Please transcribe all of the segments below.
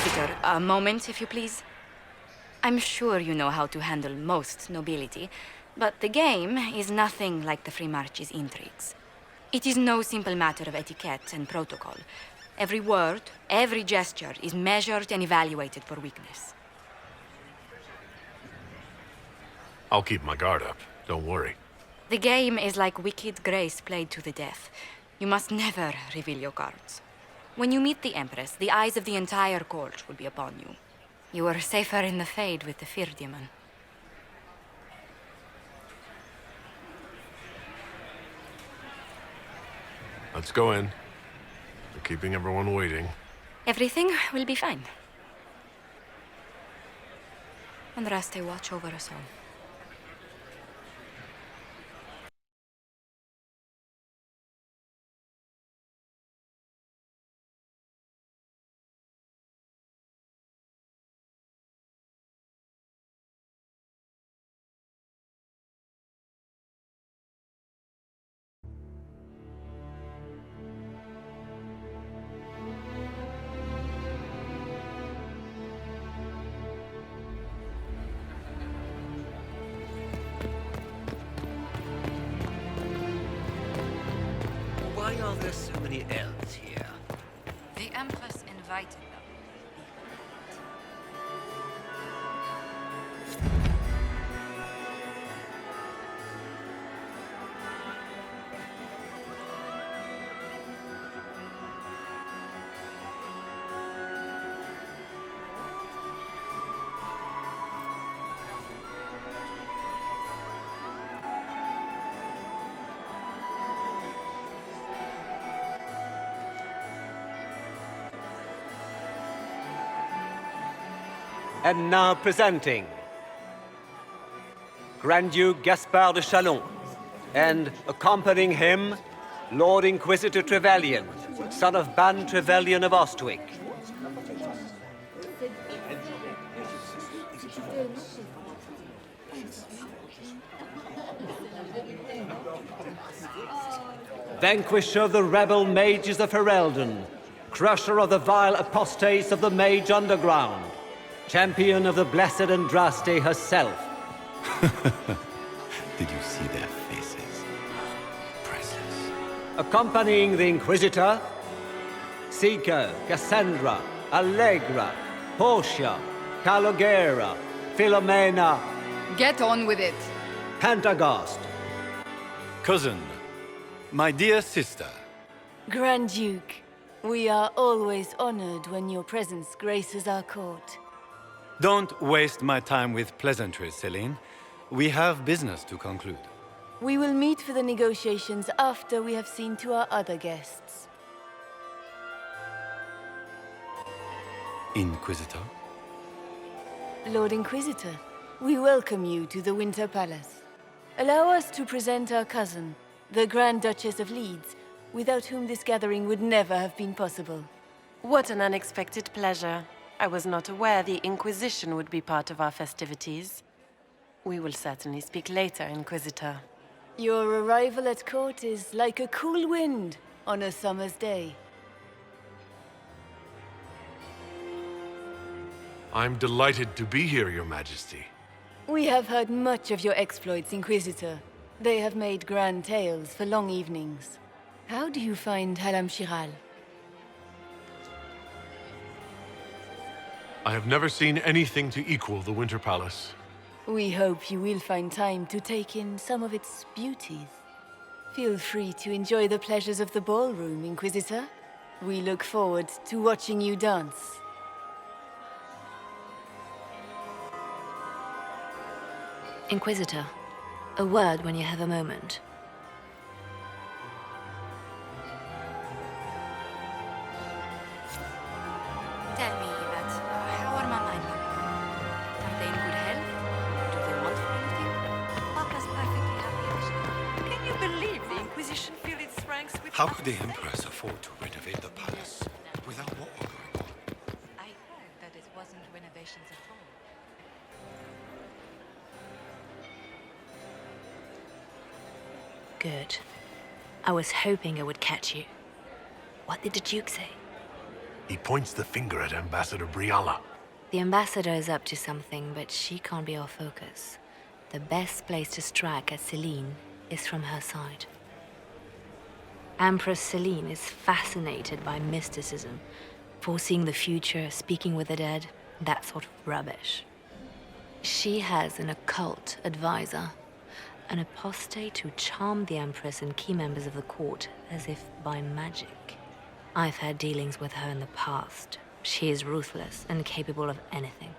Inquisitor, a moment, if you please. I'm sure you know how to handle most nobility, but the game is nothing like the Free March's intrigues. It is no simple matter of etiquette and protocol. Every word, every gesture is measured and evaluated for weakness. I'll keep my guard up. Don't worry. The game is like Wicked Grace played to the death. You must never reveal your cards. When you meet the Empress, the eyes of the entire court will be upon you. You are safer in the Fade with the Fear Demon. Let's go in. We're keeping everyone waiting. Everything will be fine. Andraste, watch over us all. Why are there so many elves here? The Empress invited them. And now presenting Grand Duke Gaspard de Chalon, and accompanying him, Lord Inquisitor Trevelyan, son of Ban Trevelyan of Ostwick. Vanquisher of the rebel mages of Ferelden, crusher of the vile apostates of the Mage Underground, champion of the blessed Andraste herself. Did you see their faces? Priceless. Accompanying the Inquisitor, Seeker, Cassandra, Allegra, Portia, Calogera, Philomena, Get on with it. Pantagast. Cousin, my dear sister. Grand Duke, we are always honored when your presence graces our court. Don't waste my time with pleasantries, Celine. We have business to conclude. We will meet for the negotiations after we have seen to our other guests. Inquisitor? Lord Inquisitor, we welcome you to the Winter Palace. Allow us to present our cousin, the Grand Duchess of Leeds, without whom this gathering would never have been possible. What an unexpected pleasure. I was not aware the Inquisition would be part of our festivities. We will certainly speak later, Inquisitor. Your arrival at court is like a cool wind on a summer's day. I'm delighted to be here, Your Majesty. We have heard much of your exploits, Inquisitor. They have made grand tales for long evenings. How do you find Halam Shiral? I have never seen anything to equal the Winter Palace. We hope you will find time to take in some of its beauties. Feel free to enjoy the pleasures of the ballroom, Inquisitor. We look forward to watching you dance. Inquisitor, a word when you have a moment. Tell me that, how are Mama and Papa? Are they in good health? Do they want for anything? Papa's perfectly happy. Can you believe the Inquisition filled its ranks with... How could the Empress afford to renovate the palace without war going on? I heard that it wasn't renovations at all. Good. I was hoping I would catch you. What did the Duke say? He points the finger at Ambassador Briala. The ambassador is up to something, but she can't be our focus. The best place to strike at Celine is from her side. Empress Celine is fascinated by mysticism, foreseeing the future, speaking with the dead, that sort of rubbish. She has an occult advisor, an apostate who charmed the Empress and key members of the court as if by magic. I've had dealings with her in the past. She is ruthless and capable of anything.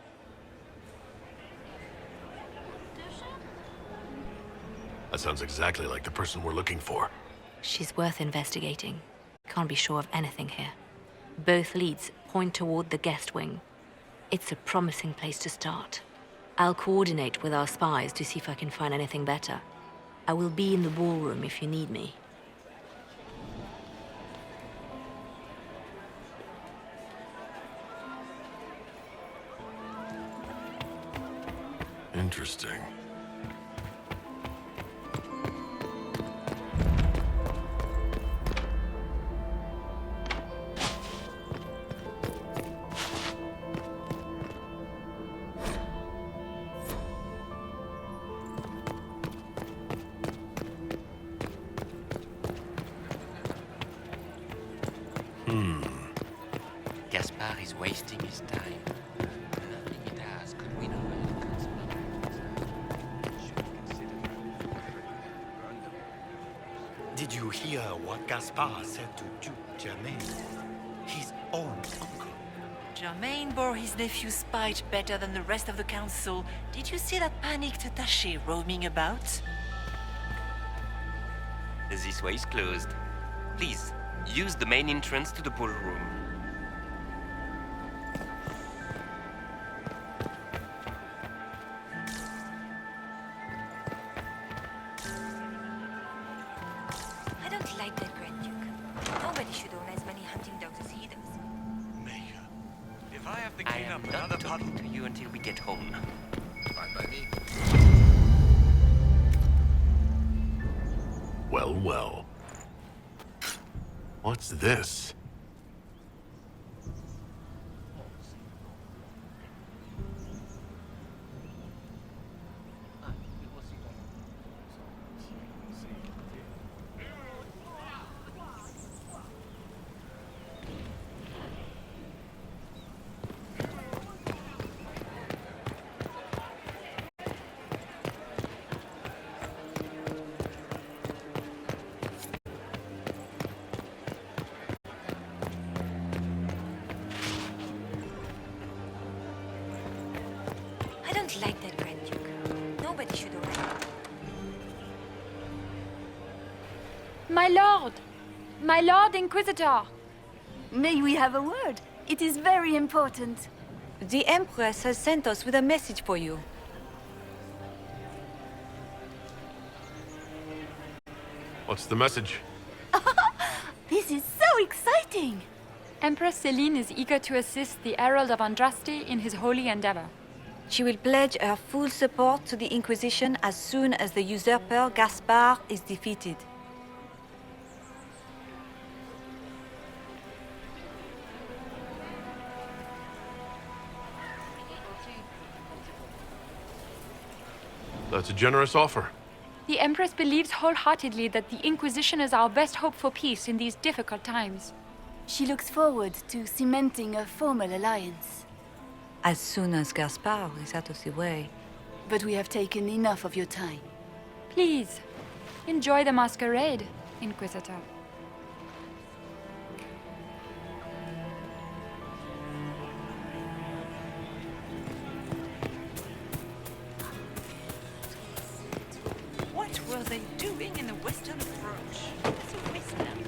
That sounds exactly like the person we're looking for. She's worth investigating. Can't be sure of anything here. Both leads point toward the guest wing. It's a promising place to start. I'll coordinate with our spies to see if I can find anything better. I will be in the ballroom if you need me. Interesting. Gaspard is wasting his time. Nothing he does could win over the conspirators. Did you hear what Gaspard said to Duke Germain? His own uncle. Germain bore his nephew's spite better than the rest of the council. Did you see that panicked attaché roaming about? This way is closed. Please, use the main entrance to the ballroom. I don't like that Grand Duke. Nobody should own as many hunting dogs as he does. Mayor, if I have to I clean am up not another talking puddle... to you until we get home. Fine by me. Well, well. What's this? I don't like that Grand Duke. Nobody should own it. My Lord Inquisitor! May we have a word? It is very important. The Empress has sent us with a message for you. What's the message? This is so exciting! Empress Celine is eager to assist the Herald of Andraste in his holy endeavor. She will pledge her full support to the Inquisition as soon as the usurper Gaspard is defeated. That's a generous offer. The Empress believes wholeheartedly that the Inquisition is our best hope for peace in these difficult times. She looks forward to cementing a formal alliance. As soon as Gaspard is out of the way. But we have taken enough of your time. Please, enjoy the masquerade, Inquisitor. What were they doing in the Western approach? It's a wasteland.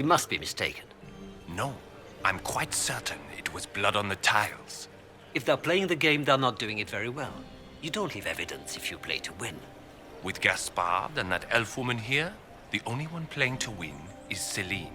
You must be mistaken. No, I'm quite certain it was blood on the tiles. If they're playing the game, they're not doing it very well. You don't leave evidence if you play to win. With Gaspard and that elf woman here, the only one playing to win is Celine.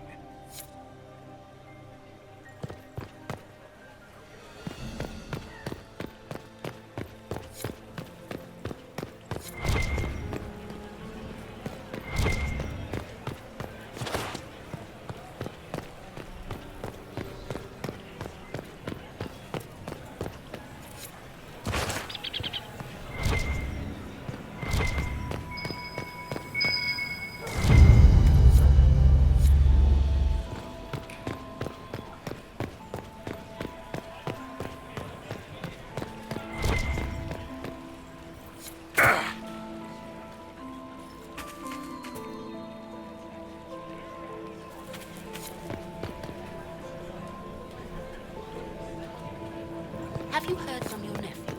Have you heard from your nephew?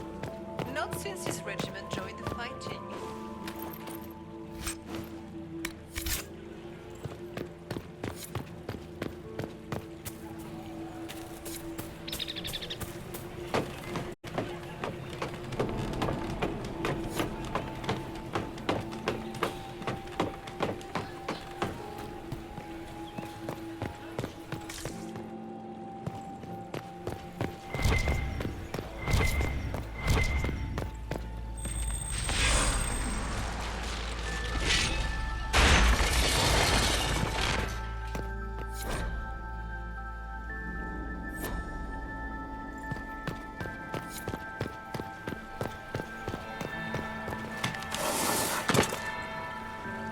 Not since his regiment joined the fighting.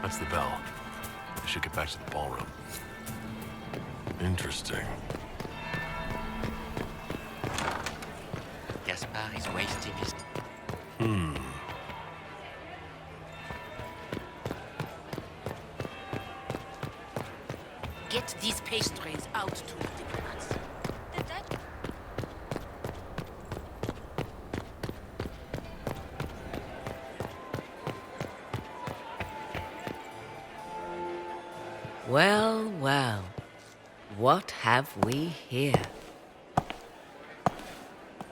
That's the bell. I should get back to the ballroom. Interesting. Gaspard is wasting his... Get these pastries out to the diplomats. Well, well. What have we here?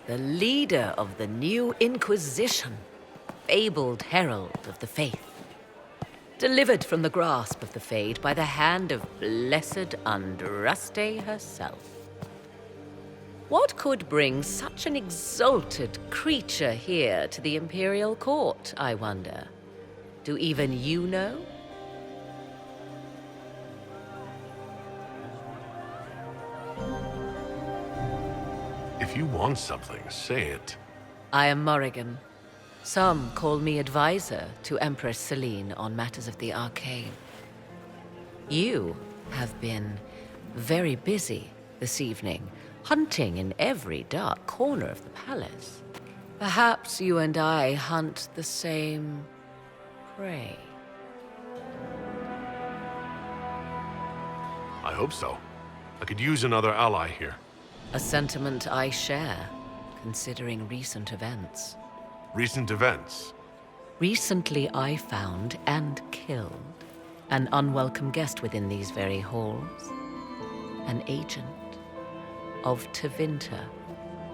The leader of the new Inquisition, fabled herald of the faith. Delivered from the grasp of the Fade by the hand of blessed Andraste herself. What could bring such an exalted creature here to the Imperial Court, I wonder? Do even you know? If you want something, say it. I am Morrigan. Some call me advisor to Empress Celine on matters of the arcane. You have been very busy this evening, hunting in every dark corner of the palace. Perhaps you and I hunt the same prey. I hope so. I could use another ally here. A sentiment I share, considering recent events. Recent events? Recently I found and killed an unwelcome guest within these very halls. An agent of Tevinter.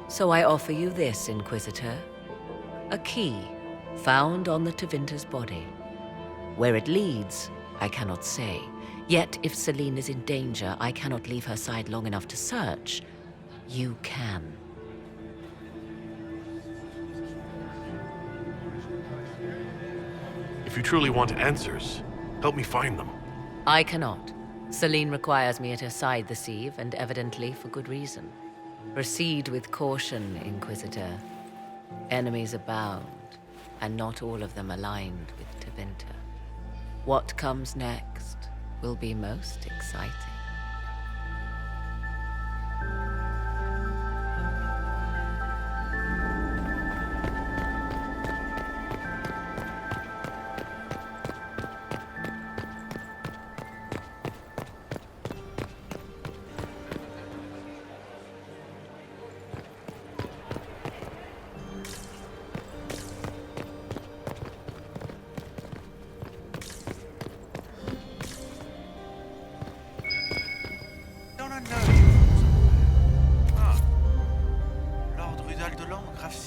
So I offer you this, Inquisitor. A key found on the Tevinter's body. Where it leads, I cannot say. Yet if Celine is in danger, I cannot leave her side long enough to search. You can. If you truly want answers, help me find them. I cannot. Celine requires me at her side this eve, and evidently for good reason. Proceed with caution, Inquisitor. Enemies abound, and not all of them aligned with Tevinter. What comes next will be most exciting.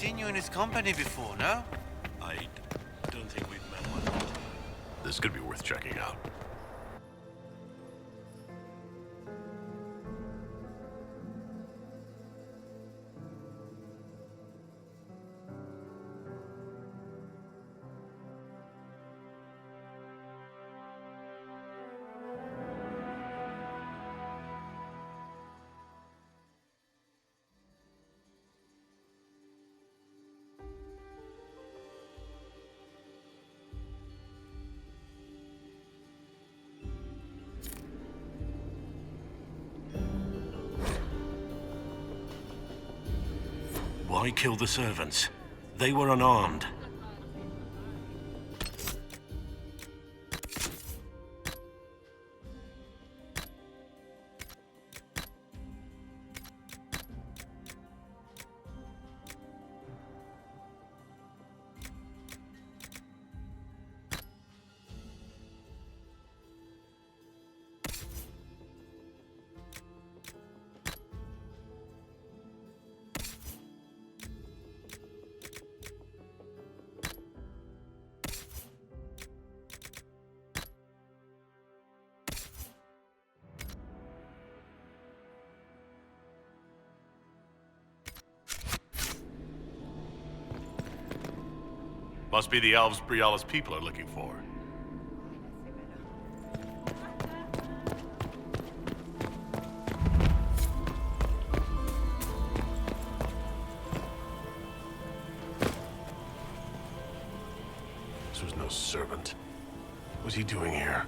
seen you in his company before, no? I don't think we've met one. This could be worth checking out. Why kill the servants? They were unarmed. Must be the elves Briala's people are looking for. This was no servant. What's he doing here?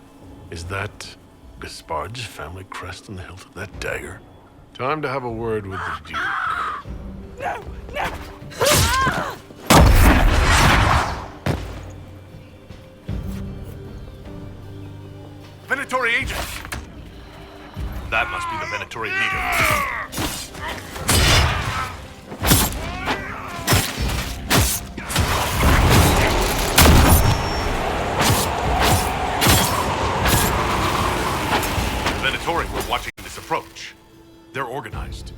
Is that Gaspard's family crest on the hilt of that dagger? Time to have a word with the Duke. No! No! Venatori agent! That must be the Venatori leader. The Venatori were watching this approach. They're organized.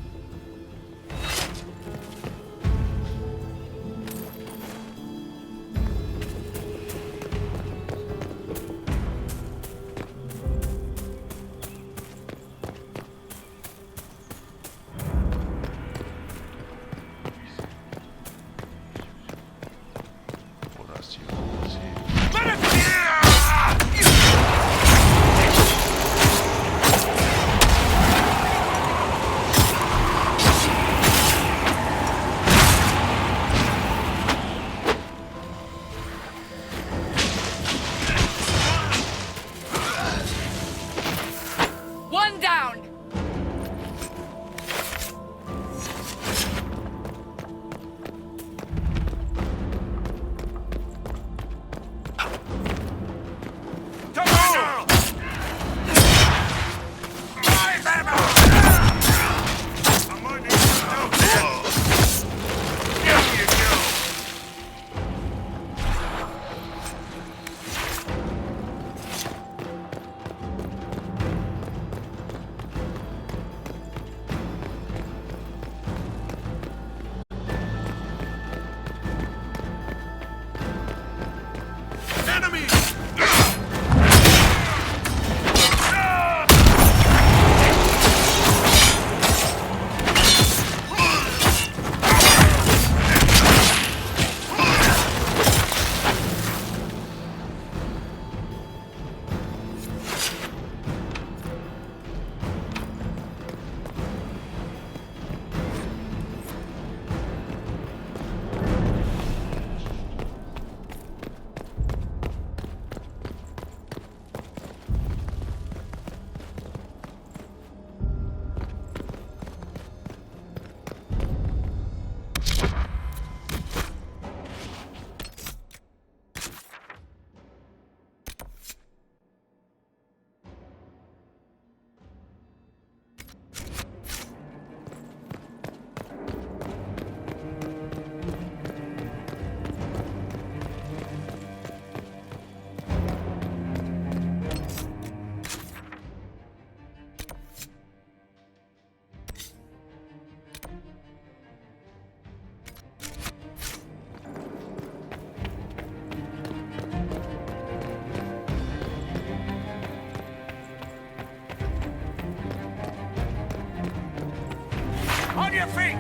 On your feet!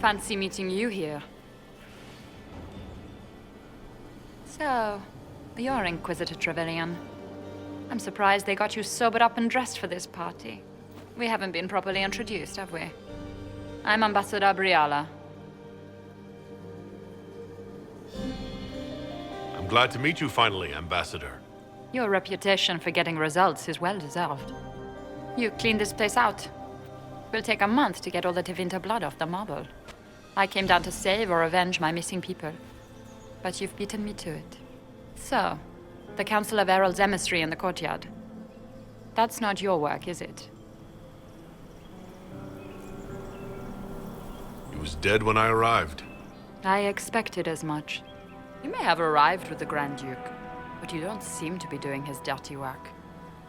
Fancy meeting you here. So, you're Inquisitor Trevelyan. I'm surprised they got you sobered up and dressed for this party. We haven't been properly introduced, have we? I'm Ambassador Briala. I'm glad to meet you finally, Ambassador. Your reputation for getting results is well deserved. You cleaned this place out. Will take a month to get all the Tevinter blood off the marble. I came down to save or avenge my missing people. But you've beaten me to it. So, the Council of Herald's emissary in the courtyard. That's not your work, is it? He was dead when I arrived. I expected as much. You may have arrived with the Grand Duke, but you don't seem to be doing his dirty work.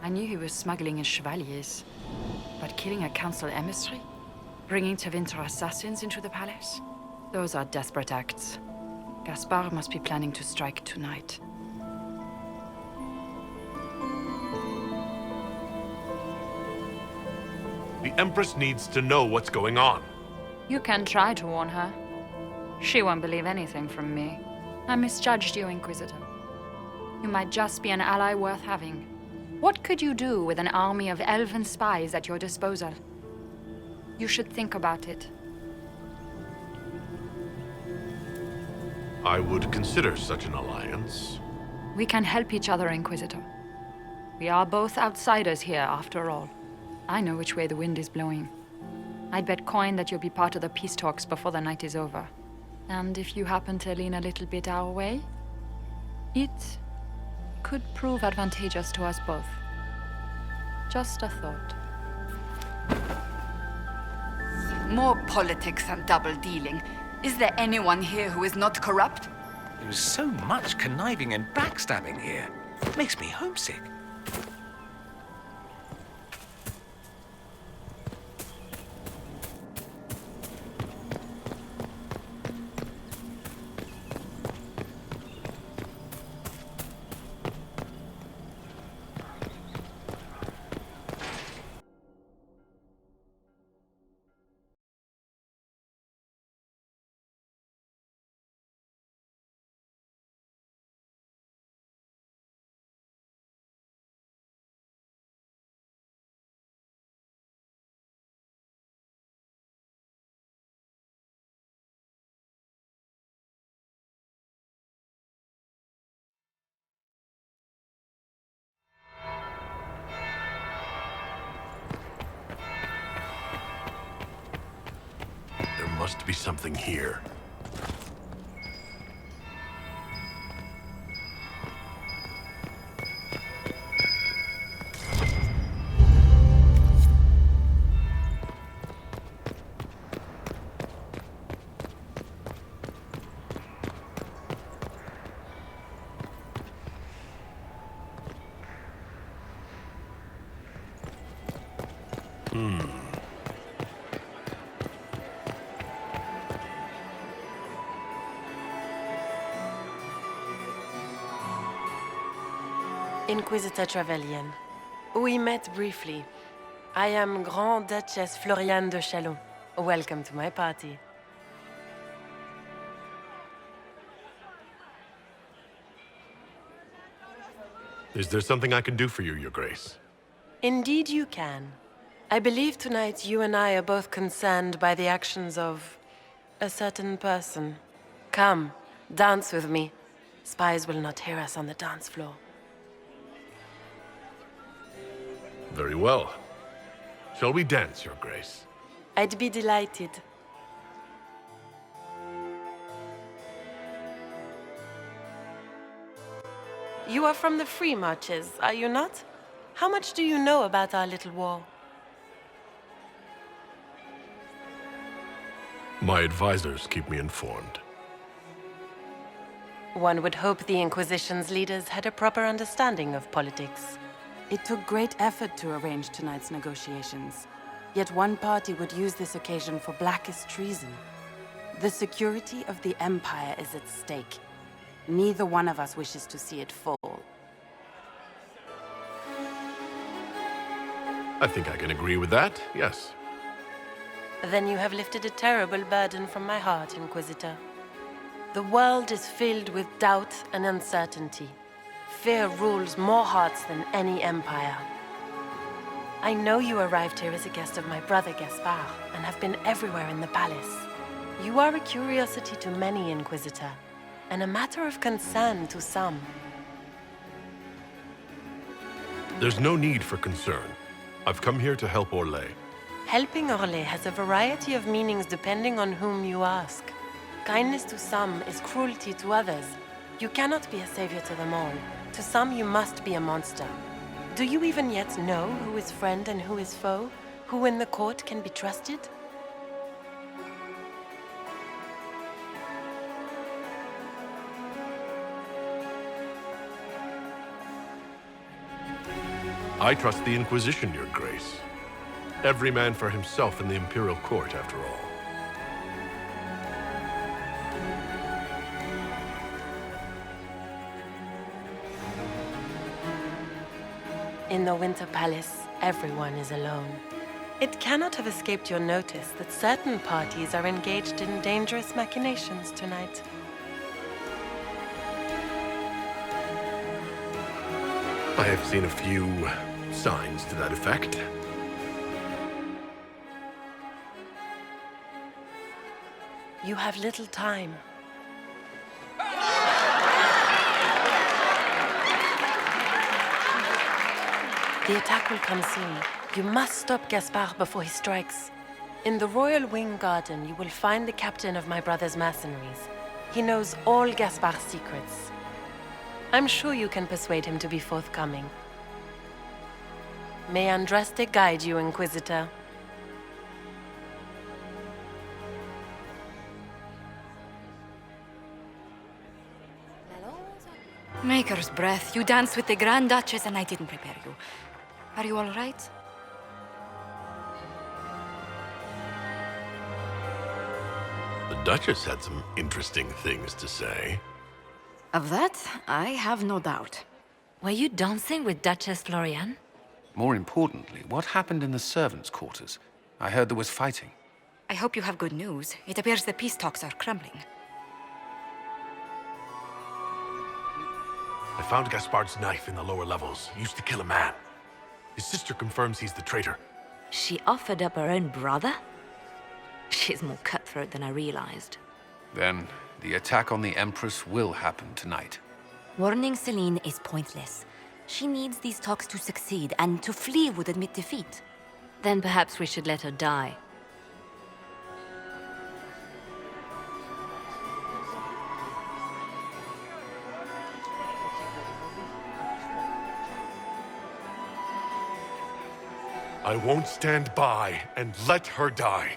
I knew he was smuggling his chevaliers. But killing a council emissary? Bringing Tevinter assassins into the palace? Those are desperate acts. Gaspard must be planning to strike tonight. The Empress needs to know what's going on. You can try to warn her. She won't believe anything from me. I misjudged you, Inquisitor. You might just be an ally worth having. What could you do with an army of elven spies at your disposal? You should think about it. I would consider such an alliance. We can help each other, Inquisitor. We are both outsiders here, after all. I know which way the wind is blowing. I'd bet coin that you'll be part of the peace talks before the night is over. And if you happen to lean a little bit our way, it could prove advantageous to us both. Just a thought. More politics and double-dealing. Is there anyone here who is not corrupt? There is so much conniving and backstabbing here. It makes me homesick. There must be something here. Inquisitor Trevelyan. We met briefly. I am Grand Duchess Floriane de Chalon. Welcome to my party. Is there something I can do for you, Your Grace? Indeed you can. I believe tonight you and I are both concerned by the actions of a certain person. Come, dance with me. Spies will not hear us on the dance floor. Very well. Shall we dance, Your Grace? I'd be delighted. You are from the Free Marches, are you not? How much do you know about our little war? My advisors keep me informed. One would hope the Inquisition's leaders had a proper understanding of politics. It took great effort to arrange tonight's negotiations. Yet one party would use this occasion for blackest treason. The security of the Empire is at stake. Neither one of us wishes to see it fall. I think I can agree with that, yes. Then you have lifted a terrible burden from my heart, Inquisitor. The world is filled with doubt and uncertainty. Fear rules more hearts than any empire. I know you arrived here as a guest of my brother Gaspard, and have been everywhere in the palace. You are a curiosity to many, Inquisitor, and a matter of concern to some. There's no need for concern. I've come here to help Orlais. Helping Orlais has a variety of meanings depending on whom you ask. Kindness to some is cruelty to others. You cannot be a savior to them all. To some, you must be a monster. Do you even yet know who is friend and who is foe? Who in the court can be trusted? I trust the Inquisition, Your Grace. Every man for himself in the Imperial Court, after all. In the Winter Palace, everyone is alone. It cannot have escaped your notice that certain parties are engaged in dangerous machinations tonight. I have seen a few signs to that effect. You have little time. The attack will come soon. You must stop Gaspard before he strikes. In the Royal Wing Garden, you will find the captain of my brother's mercenaries. He knows all Gaspard's secrets. I'm sure you can persuade him to be forthcoming. May Andraste guide you, Inquisitor. Maker's breath. You danced with the Grand Duchess and I didn't prepare you. Are you all right? The Duchess had some interesting things to say. Of that, I have no doubt. Were you dancing with Duchess Florian? More importantly, what happened in the servants' quarters? I heard there was fighting. I hope you have good news. It appears the peace talks are crumbling. I found Gaspard's knife in the lower levels. Used to kill a man. His sister confirms he's the traitor. She offered up her own brother? She's more cutthroat than I realized. Then, the attack on the Empress will happen tonight. Warning Celine is pointless. She needs these talks to succeed, and to flee would admit defeat. Then perhaps we should let her die. I won't stand by and let her die.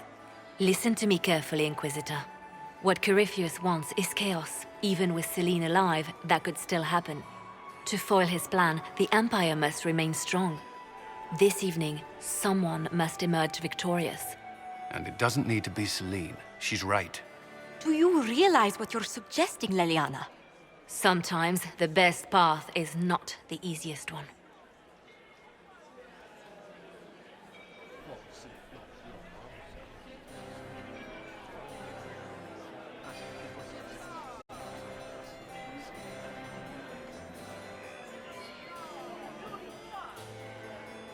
Listen to me carefully, Inquisitor. What Corypheus wants is chaos. Even with Celine alive, that could still happen. To foil his plan, the Empire must remain strong. This evening, someone must emerge victorious. And it doesn't need to be Celine. She's right. Do you realize what you're suggesting, Leliana? Sometimes the best path is not the easiest one.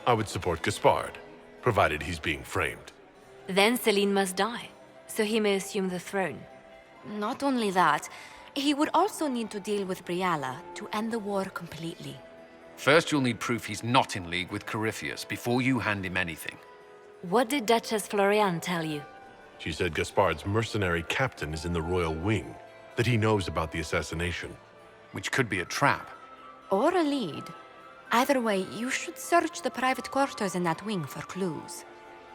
I would support Gaspard, provided he's being framed. Then Celine must die, so he may assume the throne. Not only that, he would also need to deal with Briala to end the war completely. First, you'll need proof he's not in league with Corypheus before you hand him anything. What did Duchess Florian tell you? She said Gaspard's mercenary captain is in the Royal Wing, that he knows about the assassination. Which could be a trap. Or a lead. Either way, you should search the private quarters in that wing for clues.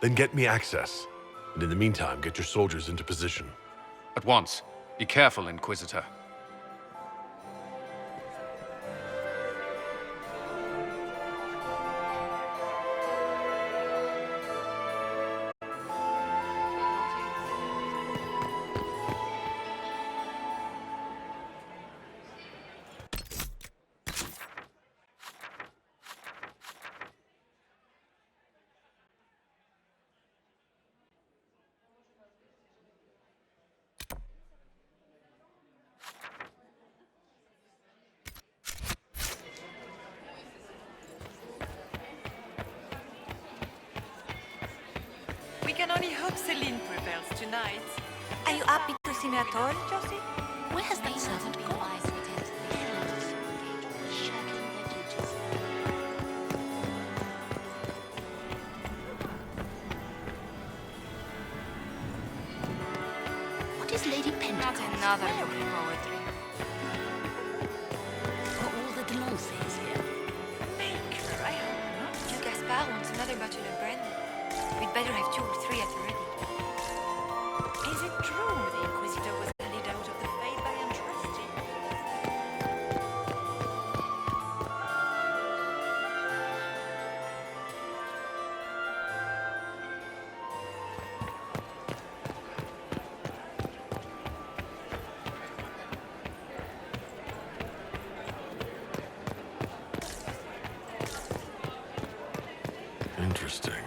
Then get me access. And in the meantime, get your soldiers into position. At once. Be careful, Inquisitor. We can only hope Celine prevails tonight. Are you happy to see me at all, Josie? Where has that servant gone? What is Lady Pentecost? Not another book of poetry. Are all the Delances here? Maker, I hope not. You Gaspard wants another bottle of brandy. We'd better have 2 or 3 at the ready. Is it true the Inquisitor was lead out of the faith by untrusting? Interesting.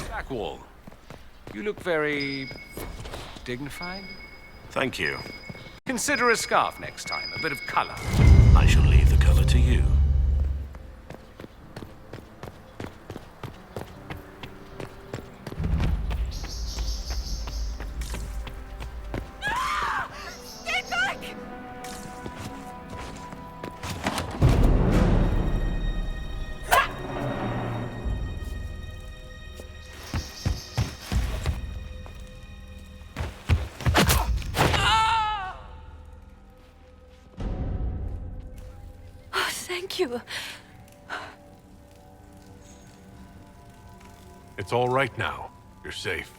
Blackwall, you look very dignified. Thank you. Consider a scarf next time, a bit of color. I shall leave the color to you. Stay back! Thank you. It's all right now. You're safe.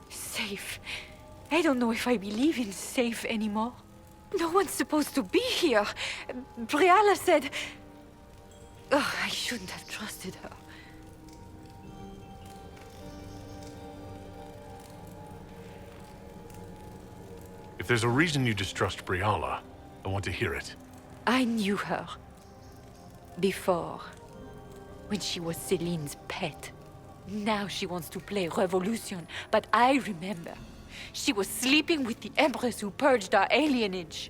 Safe? I don't know if I believe in safe anymore. No one's supposed to be here. Briala said... Ugh, I shouldn't have trusted her. If there's a reason you distrust Briala, I want to hear it. I knew her. Before. When she was Celine's pet. Now she wants to play revolution, but I remember. She was sleeping with the Empress who purged our alienage.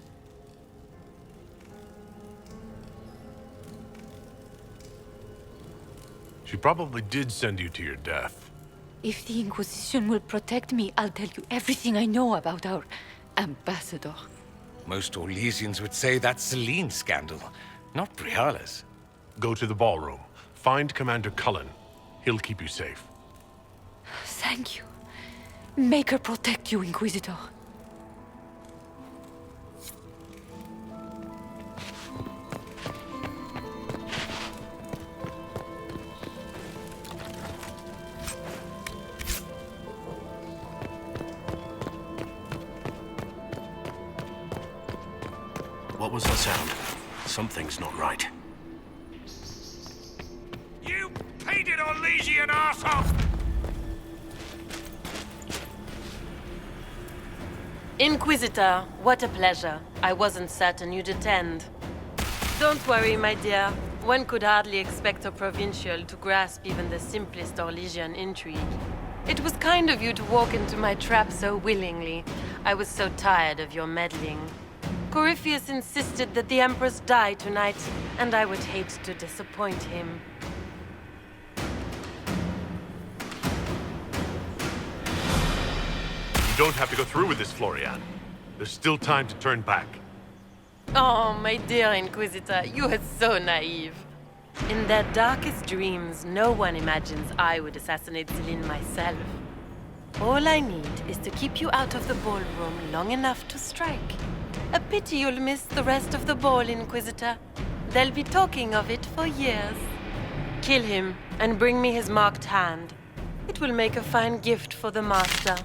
She probably did send you to your death. If the Inquisition will protect me, I'll tell you everything I know about our ambassador. Most Orlesians would say that's Celine's scandal, not Briala's. Go to the ballroom. Find Commander Cullen. He'll keep you safe. Thank you. Make her protect you, Inquisitor. What was that sound? Something's not right. You painted Orlesian arsehole! Inquisitor, what a pleasure. I wasn't certain you'd attend. Don't worry, my dear. One could hardly expect a provincial to grasp even the simplest Orlesian intrigue. It was kind of you to walk into my trap so willingly. I was so tired of your meddling. Corypheus insisted that the Empress die tonight, and I would hate to disappoint him. You don't have to go through with this, Florian. There's still time to turn back. Oh, my dear Inquisitor, you are so naive. In their darkest dreams, no one imagines I would assassinate Celine myself. All I need is to keep you out of the ballroom long enough to strike. A pity you'll miss the rest of the ball, Inquisitor. They'll be talking of it for years. Kill him and bring me his marked hand. It will make a fine gift for the Master.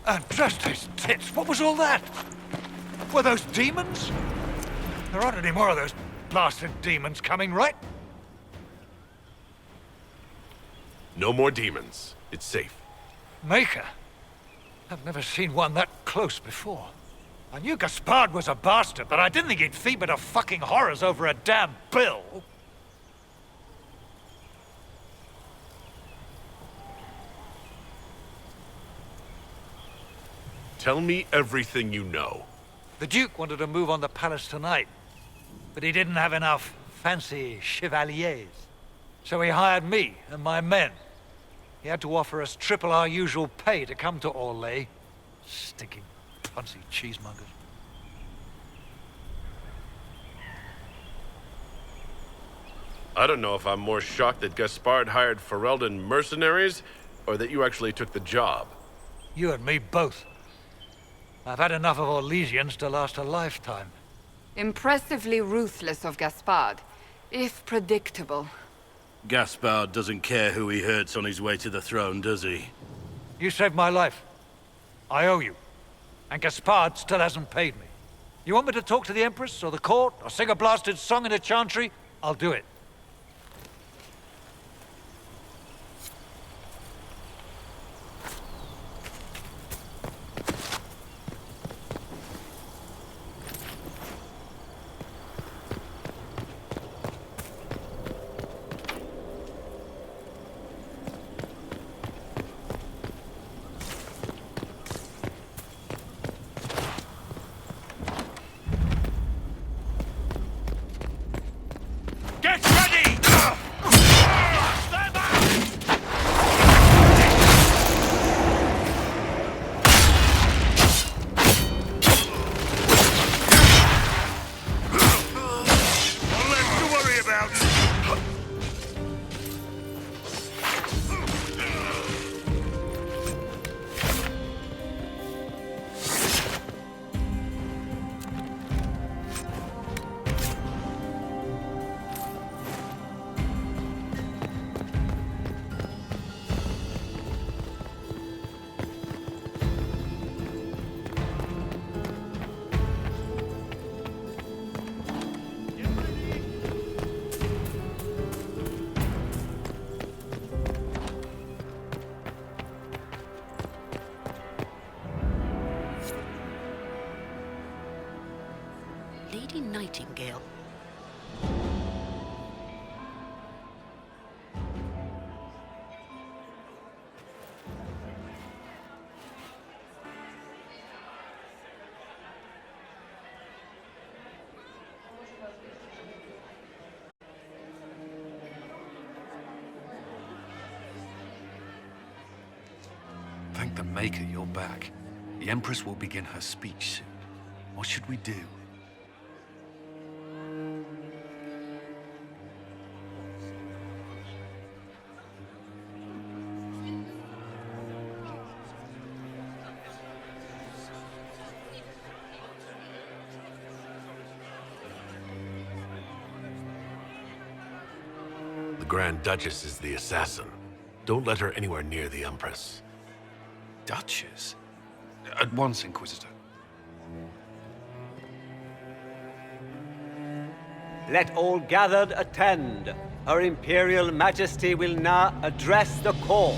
Andraste's tits, what was all that? Were those demons? There aren't any more of those blasted demons coming, right? No more demons. It's safe. Maker? I've never seen one that close before. I knew Gaspard was a bastard, but I didn't think he'd feed me to fucking horrors over a damn bill. Tell me everything you know. The Duke wanted to move on the palace tonight, but he didn't have enough fancy chevaliers. So he hired me and my men. He had to offer us triple our usual pay to come to Orlais. Stinking punsy cheesemongers. I don't know if I'm more shocked that Gaspard hired Ferelden mercenaries, or that you actually took the job. You and me both. I've had enough of Orlesians to last a lifetime. Impressively ruthless of Gaspard, if predictable. Gaspard doesn't care who he hurts on his way to the throne, does he? You saved my life. I owe you. And Gaspard still hasn't paid me. You want me to talk to the Empress, or the court, or sing a blasted song in a chantry? I'll do it. Get Nightingale. Thank the Maker you're back. The Empress will begin her speech soon. What should we do? The Grand Duchess is the assassin. Don't let her anywhere near the Empress. Duchess? At once, Inquisitor. Let all gathered attend. Her Imperial Majesty will now address the court.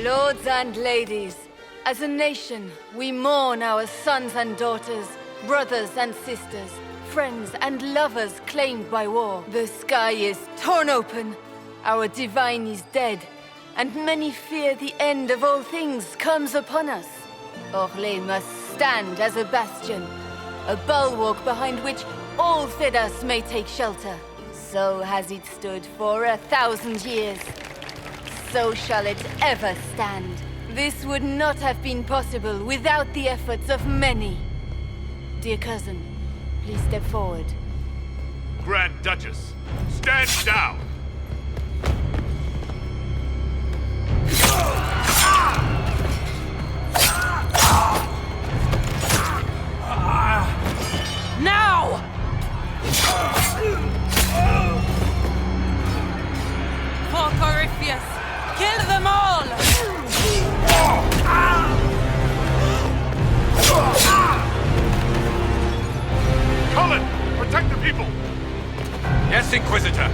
Lords and ladies, as a nation, we mourn our sons and daughters, brothers and sisters, friends and lovers claimed by war. The sky is torn open, our divine is dead, and many fear the end of all things comes upon us. Orlais must stand as a bastion, a bulwark behind which all Thedas may take shelter. So has it stood for 1,000 years. So shall it ever stand. This would not have been possible without the efforts of many. Dear cousin, please step forward. Grand Duchess, stand down! Now! For Corypheus, kill them all! Cullen, protect the people! Yes, Inquisitor!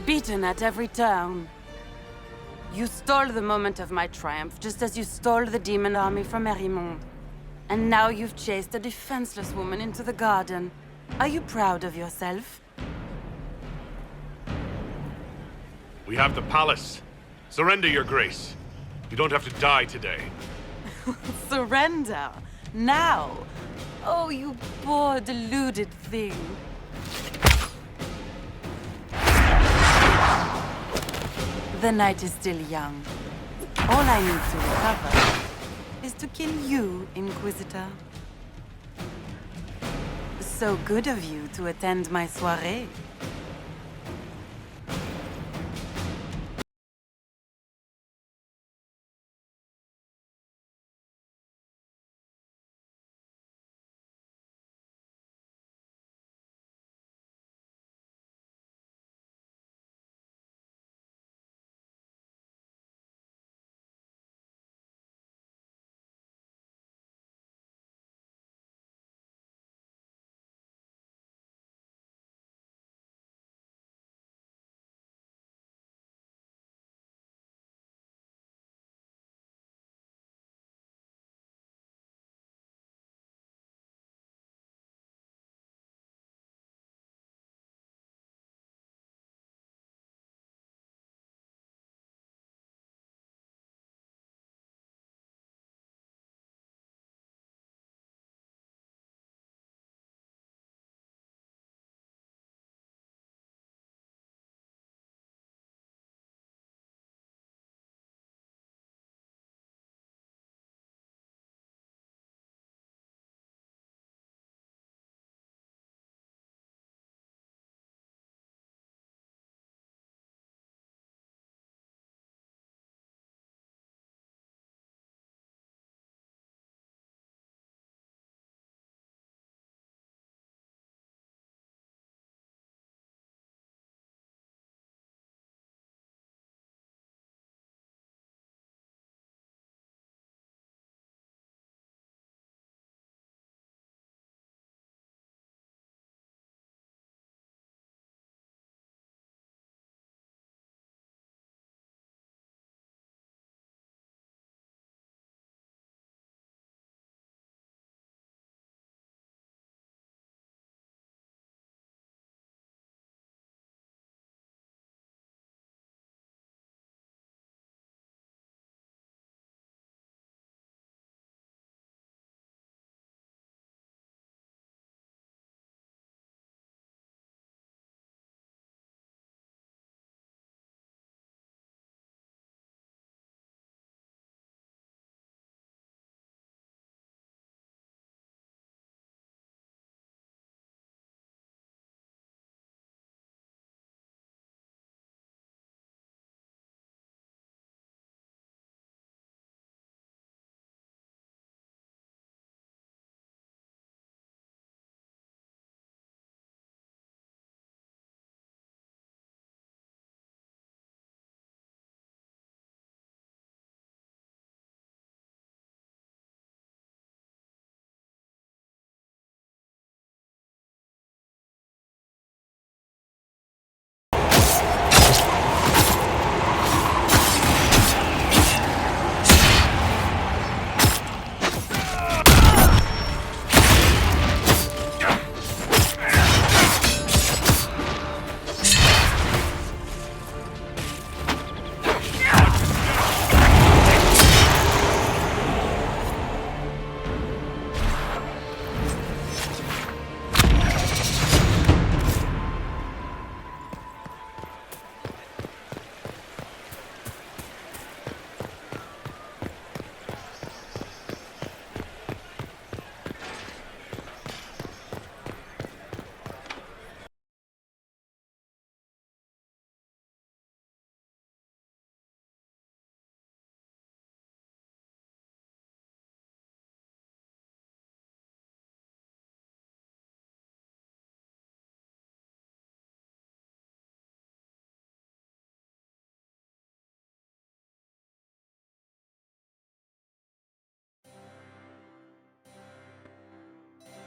Beaten at every turn. You stole the moment of my triumph, just as you stole the demon army from Merimond. And now you've chased a defenseless woman into the garden. Are you proud of yourself? We have the palace. Surrender, your grace. You don't have to die today. Surrender? Now? Oh, you poor, deluded thing. The night is still young. All I need to recover is to kill you, Inquisitor. So good of you to attend my soirée.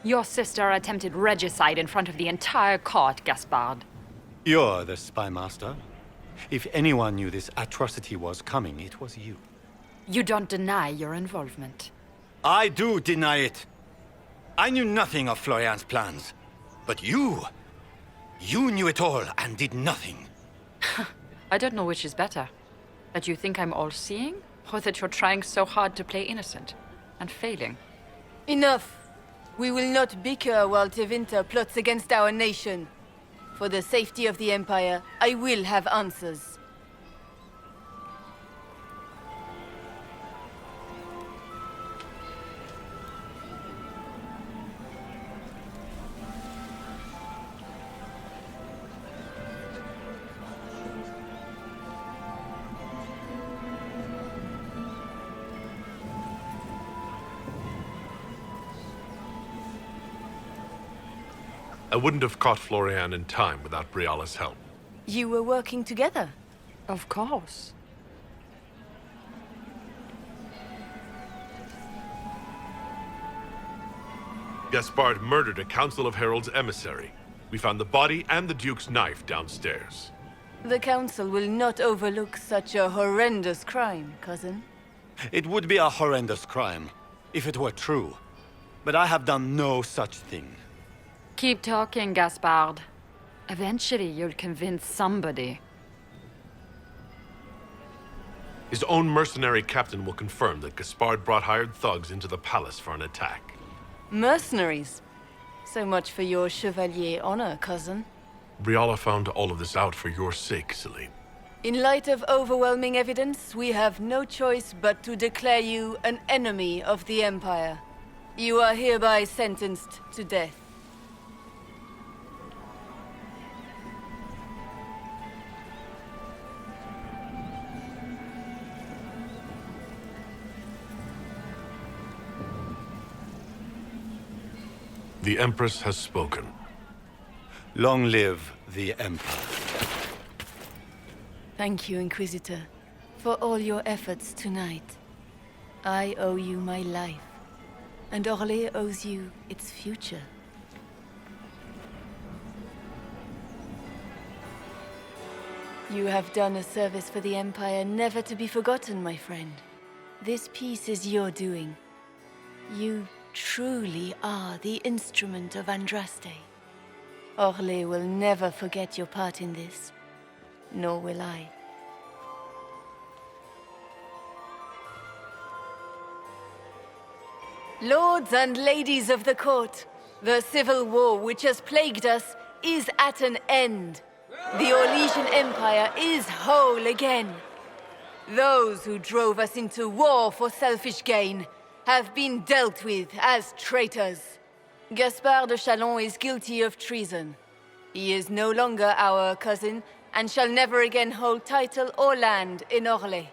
Your sister attempted regicide in front of the entire court, Gaspard. You're the spy master. If anyone knew this atrocity was coming, it was you. You don't deny your involvement. I do deny it. I knew nothing of Florian's plans. But you knew it all and did nothing. I don't know which is better. That you think I'm all-seeing, or that you're trying so hard to play innocent and failing. Enough! We will not bicker while Tevinter plots against our nation. For the safety of the Empire, I will have answers. I wouldn't have caught Florian in time without Briala's help. You were working together? Of course. Gaspard murdered a Council of Heralds emissary. We found the body and the Duke's knife downstairs. The Council will not overlook such a horrendous crime, cousin. It would be a horrendous crime, if it were true. But I have done no such thing. Keep talking, Gaspard. Eventually, you'll convince somebody. His own mercenary captain will confirm that Gaspard brought hired thugs into the palace for an attack. Mercenaries? So much for your chevalier honor, cousin. Briala found all of this out for your sake, Celine. In light of overwhelming evidence, we have no choice but to declare you an enemy of the Empire. You are hereby sentenced to death. The Empress has spoken. Long live the Empire. Thank you, Inquisitor, for all your efforts tonight. I owe you my life, and Orlais owes you its future. You have done a service for the Empire never to be forgotten, my friend. This piece is your doing. You truly are the instrument of Andraste. Orlais will never forget your part in this, nor will I. Lords and ladies of the court, the civil war which has plagued us is at an end. The Orlesian Empire is whole again. Those who drove us into war for selfish gain have been dealt with as traitors. Gaspard de Chalon is guilty of treason. He is no longer our cousin and shall never again hold title or land in Orlais.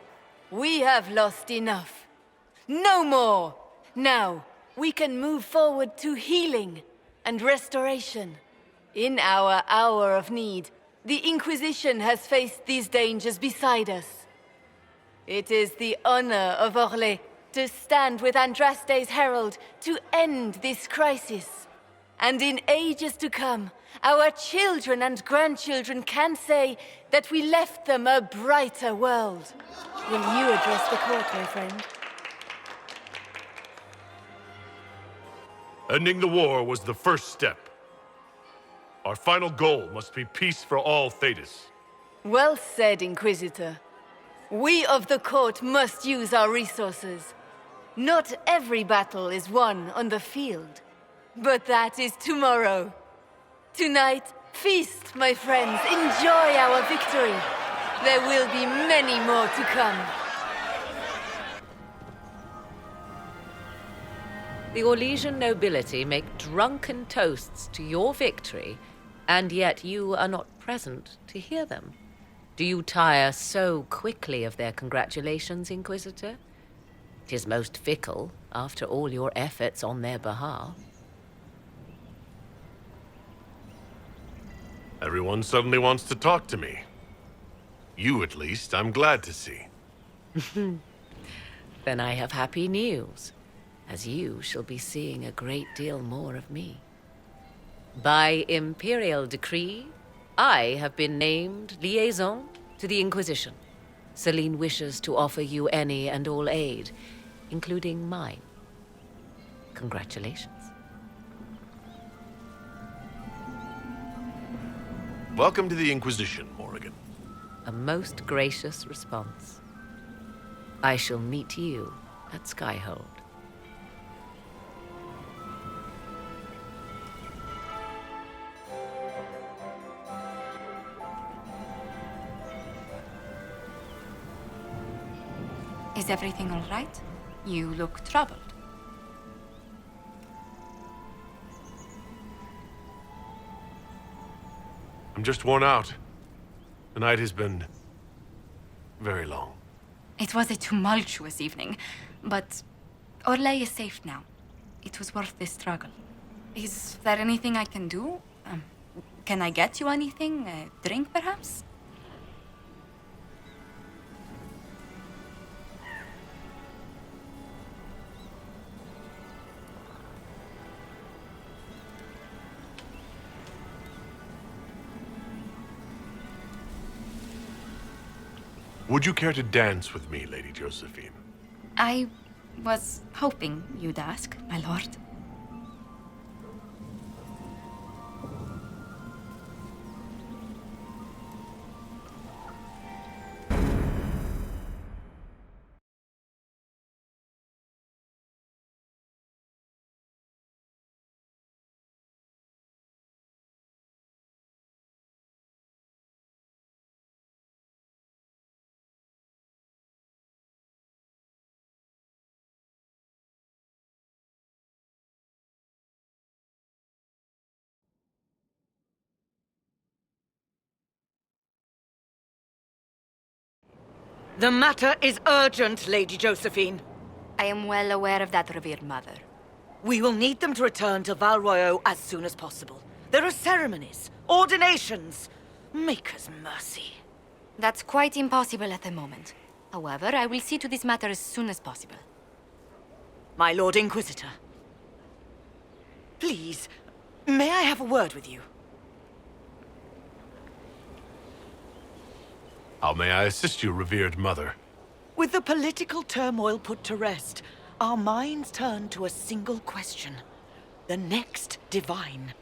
We have lost enough. No more! Now, we can move forward to healing and restoration. In our hour of need, the Inquisition has faced these dangers beside us. It is the honor of Orlais to stand with Andraste's herald to end this crisis. And in ages to come, our children and grandchildren can say that we left them a brighter world. Will you address the court, my friend? Ending the war was the first step. Our final goal must be peace for all Thedas. Well said, Inquisitor. We of the court must use our resources. Not every battle is won on the field, but that is tomorrow. Tonight, feast, my friends. Enjoy our victory. There will be many more to come. The Orlesian nobility make drunken toasts to your victory, and yet you are not present to hear them. Do you tire so quickly of their congratulations, Inquisitor? 'Tis most fickle, after all your efforts on their behalf. Everyone suddenly wants to talk to me. You, at least, I'm glad to see. Then I have happy news. as you shall be seeing a great deal more of me. By imperial decree, I have been named liaison to the Inquisition. Celine wishes to offer you any and all aid, including mine. Congratulations. Welcome to the Inquisition, Morrigan. A most gracious response. I shall meet you at Skyhold. Is everything all right? You look troubled. I'm just worn out. The night has been very long. It was a tumultuous evening, but Orlais is safe now. It was worth the struggle. Is there anything I can do? Can I get you anything? A drink, perhaps? Would you care to dance with me, Lady Josephine? I was hoping you'd ask, my lord. The matter is urgent, Lady Josephine. I am well aware of that, revered mother. We will need them to return to Val Royeaux as soon as possible. There are ceremonies, ordinations. Make us mercy. That's quite impossible at the moment. However, I will see to this matter as soon as possible. My Lord Inquisitor. Please, may I have a word with you? How may I assist you, revered mother? With the political turmoil put to rest, our minds turn to a single question. The next divine.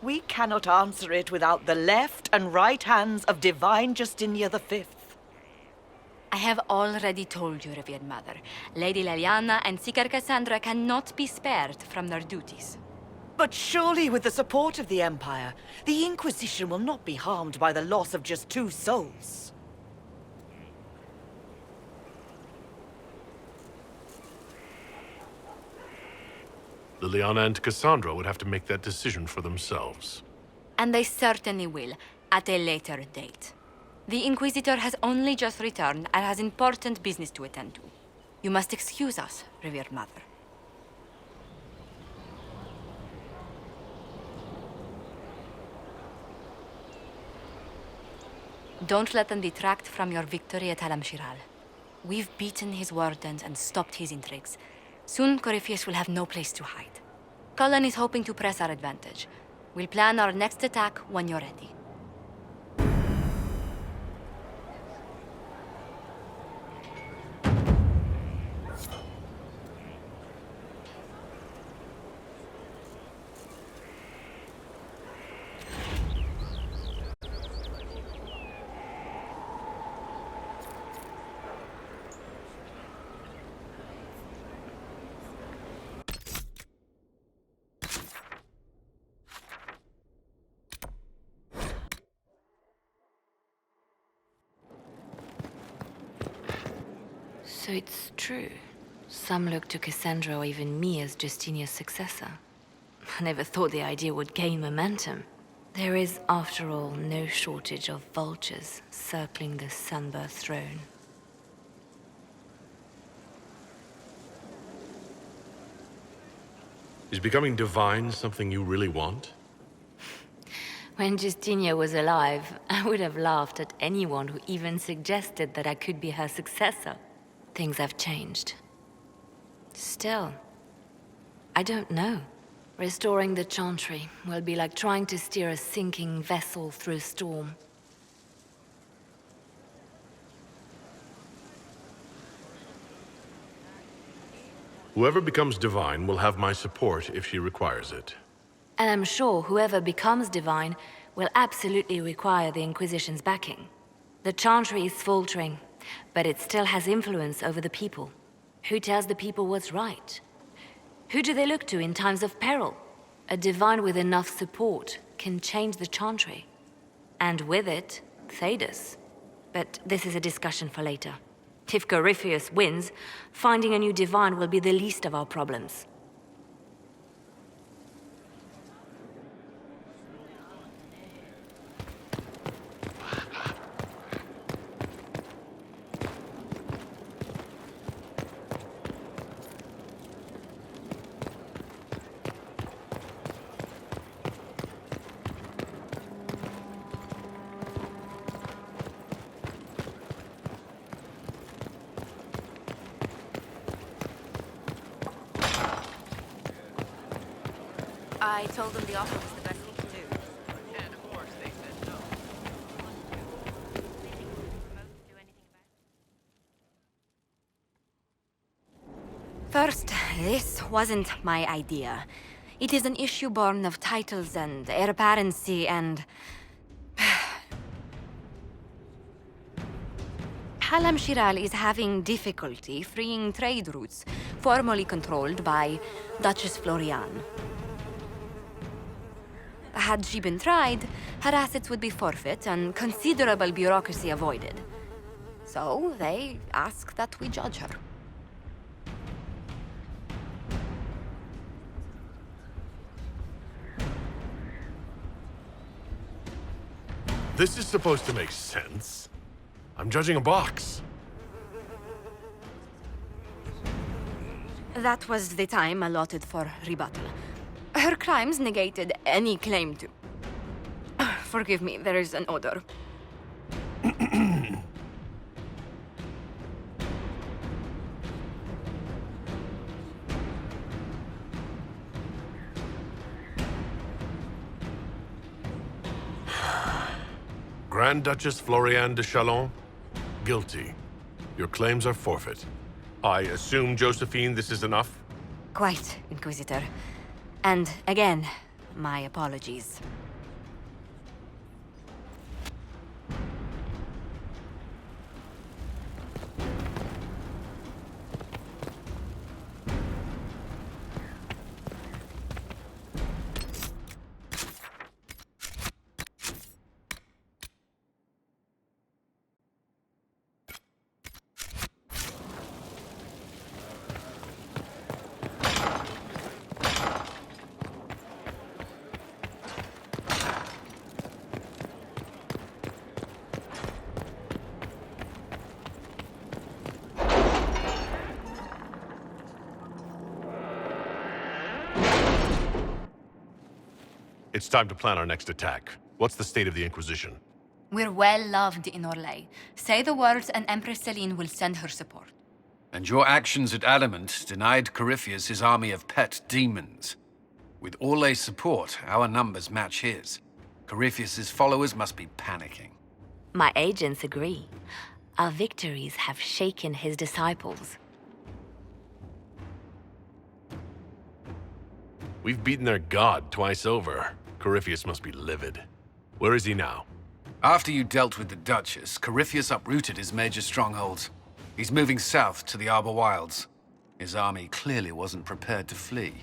We cannot answer it without the left and right hands of Divine Justinia V. I have already told you, revered mother. Lady Leliana and Seeker Cassandra cannot be spared from their duties. But surely with the support of the Empire, the Inquisition will not be harmed by the loss of just 2 souls. Liliana and Cassandra would have to make that decision for themselves. And they certainly will, at a later date. The Inquisitor has only just returned and has important business to attend to. You must excuse us, revered mother. Don't let them detract from your victory at Alam-Shiral. We've beaten his wardens and stopped his intrigues. Soon, Corypheus will have no place to hide. Cullen is hoping to press our advantage. We'll plan our next attack when you're ready. So it's true. Some look to Cassandra or even me as Justinia's successor. I never thought the idea would gain momentum. There is, after all, no shortage of vultures circling the sunbirth throne. Is becoming divine something you really want? When Justinia was alive, I would have laughed at anyone who even suggested that I could be her successor. Things have changed. Still, I don't know. Restoring the Chantry will be like trying to steer a sinking vessel through a storm. Whoever becomes divine will have my support if she requires it. And I'm sure whoever becomes divine will absolutely require the Inquisition's backing. The Chantry is faltering, but it still has influence over the people. Who tells the people what's right? Who do they look to in times of peril? A divine with enough support can change the Chantry. And with it, Thedas. But this is a discussion for later. If Corypheus wins, finding a new divine will be the least of our problems. I told them the offer was the best thing to do. And of course they said no. First, this wasn't my idea. It is an issue born of titles and heir apparency and... Halam Shiral is having difficulty freeing trade routes formerly controlled by Duchess Florian. Had she been tried, her assets would be forfeit and considerable bureaucracy avoided. So they ask that we judge her. This is supposed to make sense. I'm judging a box. That was the time allotted for rebuttal. Her crimes negated any claim to... Forgive me, there is an odor. Grand Duchess Florian de Chalon, guilty. Your claims are forfeit. I assume, Josephine, this is enough? Quite, Inquisitor. And again, my apologies. It's time to plan our next attack. What's the state of the Inquisition? We're well loved in Orlais. Say the words and Empress Celine will send her support. And your actions at Adamant denied Corypheus his army of pet demons. With Orlais' support, our numbers match his. Corypheus' followers must be panicking. My agents agree. Our victories have shaken his disciples. We've beaten their god twice over. Corypheus must be livid. Where is he now? After you dealt with the Duchess, Corypheus uprooted his major strongholds. He's moving south to the Arbor Wilds. His army clearly wasn't prepared to flee.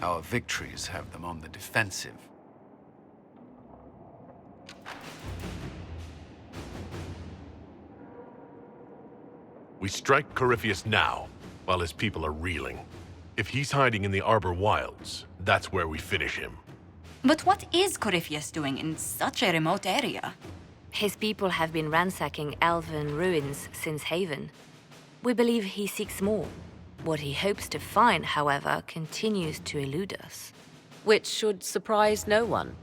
Our victories have them on the defensive. We strike Corypheus now, while his people are reeling. If he's hiding in the Arbor Wilds, that's where we finish him. But what is Corypheus doing in such a remote area? His people have been ransacking elven ruins since Haven. We believe he seeks more. What he hopes to find, however, continues to elude us. Which should surprise no one.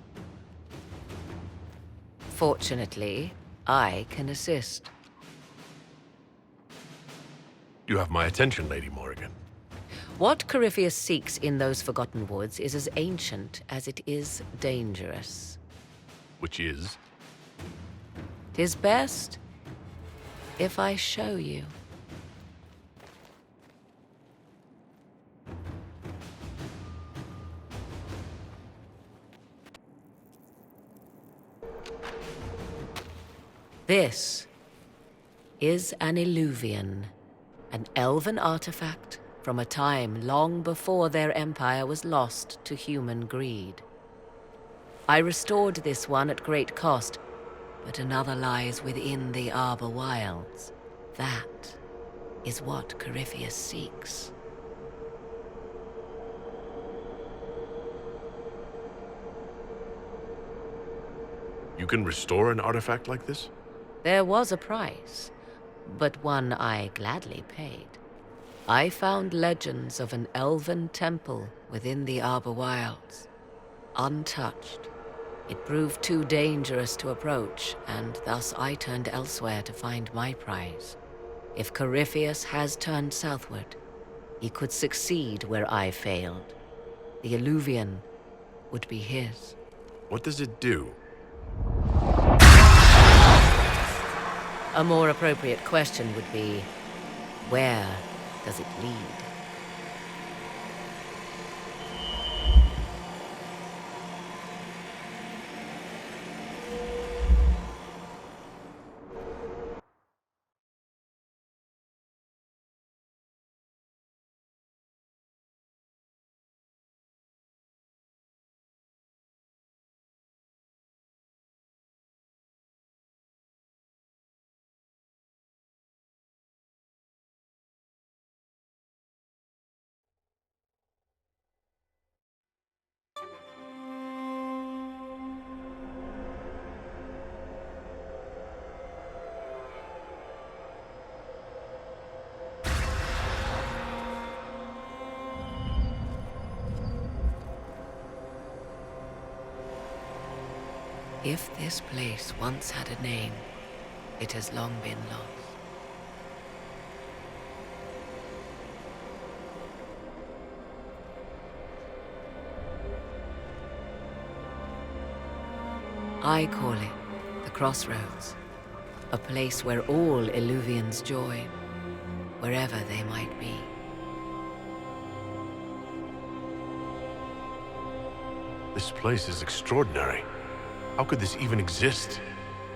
Fortunately, I can assist. You have my attention, Lady Morrigan. What Corypheus seeks in those Forgotten Woods is as ancient as it is dangerous. Which is? 'Tis best if I show you. This is an Illuvian, an elven artifact from a time long before their empire was lost to human greed. I restored this one at great cost, but another lies within the Arbor Wilds. That is what Corypheus seeks. You can restore an artifact like this? There was a price, but one I gladly paid. I found legends of an elven temple within the Arbor Wilds, untouched. It proved too dangerous to approach, and thus I turned elsewhere to find my prize. If Corypheus has turned southward, he could succeed where I failed. The Illuvian would be his. What does it do? A more appropriate question would be, where does it lead? If this place once had a name, it has long been lost. I call it the Crossroads, a place where all Illuvians join, wherever they might be. This place is extraordinary. How could this even exist?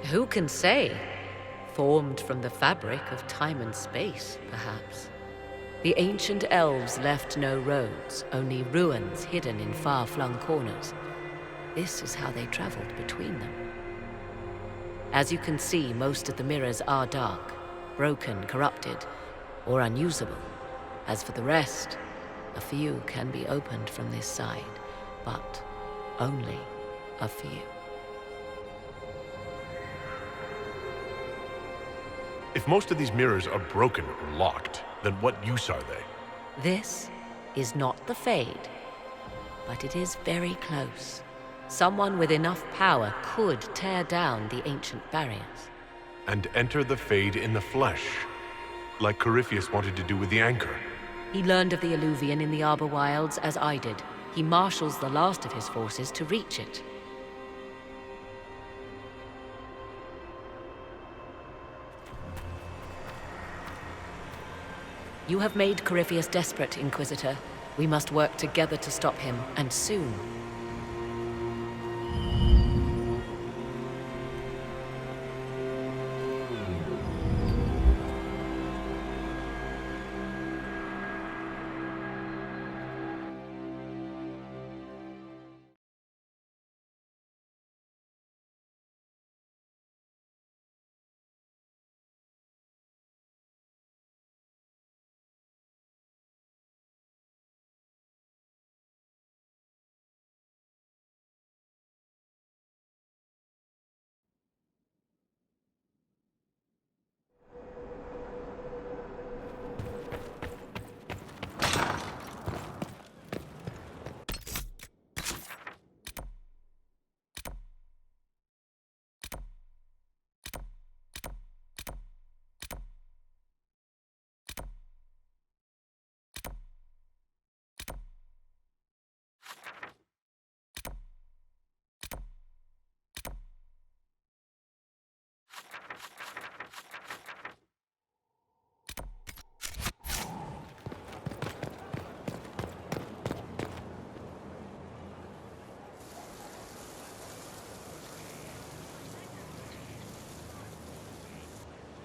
Who can say? Formed from the fabric of time and space, perhaps. The ancient elves left no roads, only ruins hidden in far-flung corners. This is how they traveled between them. As you can see, most of the mirrors are dark, broken, corrupted, or unusable. As for the rest, a few can be opened from this side, but only a few. If most of these mirrors are broken or locked, then what use are they? This is not the Fade, but it is very close. Someone with enough power could tear down the ancient barriers. And enter the Fade in the flesh, like Corypheus wanted to do with the anchor. He learned of the Illuvian in the Arbor Wilds as I did. He marshals the last of his forces to reach it. You have made Corypheus desperate, Inquisitor. We must work together to stop him, and soon.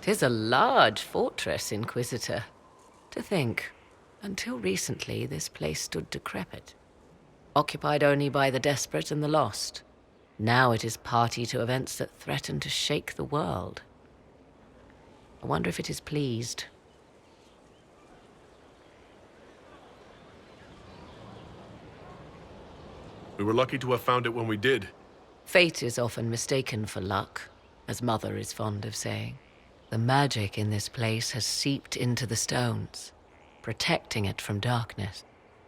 'Tis a large fortress, Inquisitor. To think, until recently this place stood decrepit, occupied only by the desperate and the lost. Now it is party to events that threaten to shake the world. I wonder if it is pleased. We were lucky to have found it when we did. Fate is often mistaken for luck, as Mother is fond of saying. The magic in this place has seeped into the stones, protecting it from darkness.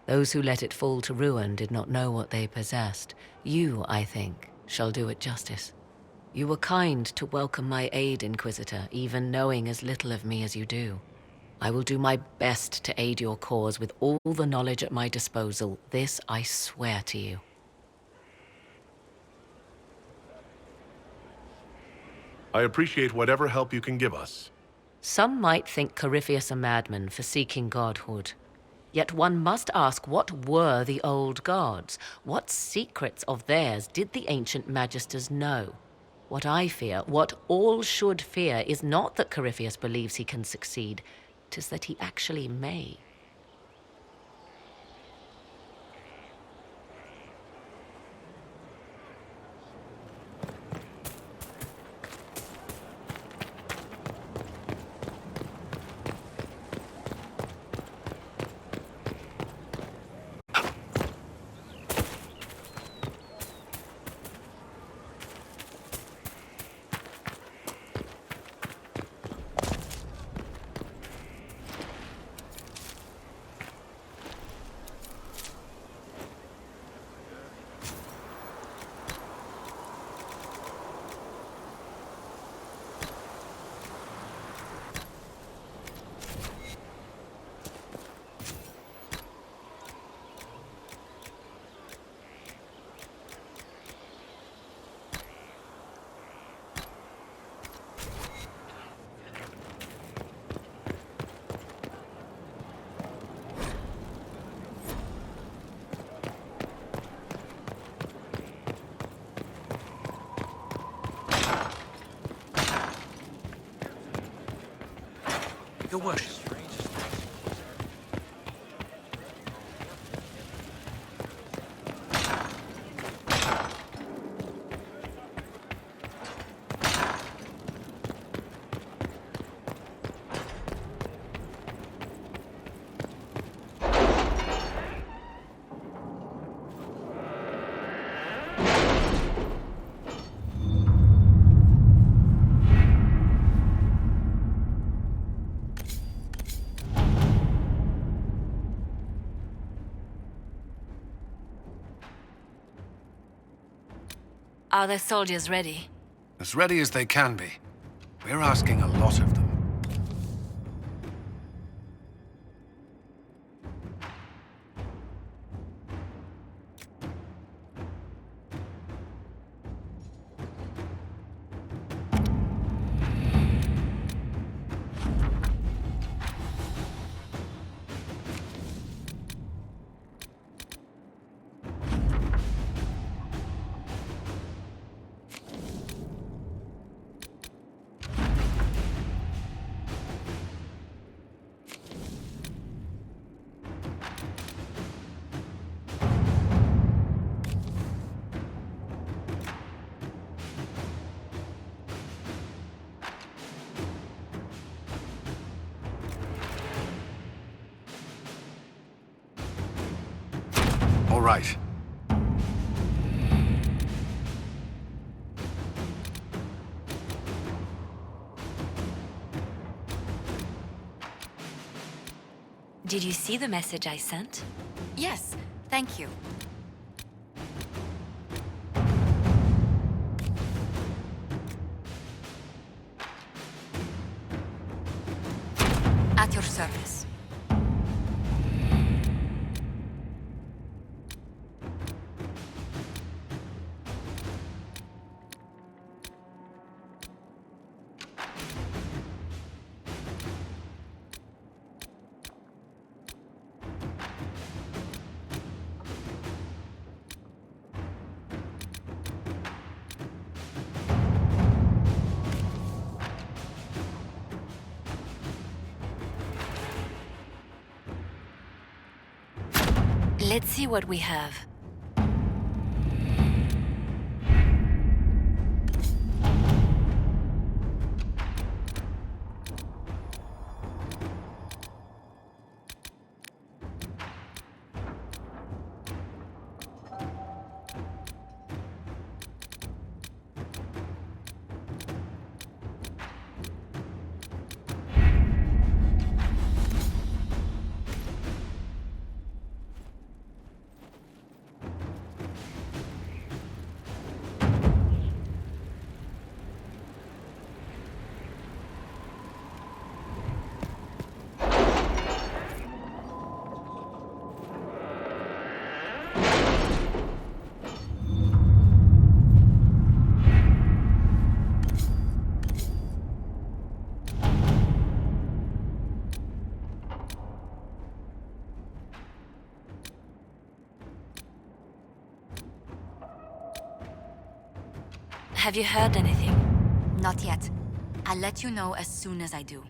Those who let it fall to ruin did not know what they possessed. You, I think, shall do it justice. You were kind to welcome my aid, Inquisitor, even knowing as little of me as you do. I will do my best to aid your cause with all the knowledge at my disposal. This I swear to you. I appreciate whatever help you can give us. Some might think Corypheus a madman for seeking godhood. Yet one must ask, what were the old gods? What secrets of theirs did the ancient magisters know? What I fear, what all should fear, is not that Corypheus believes he can succeed. 'Tis that he actually may. Your worship. Are the soldiers ready? As ready as they can be. We're asking a lot of them. All right. Did you see the message I sent? Yes, thank you. At your service. Let's see what we have. Have you heard anything? Not yet. I'll let you know as soon as I do.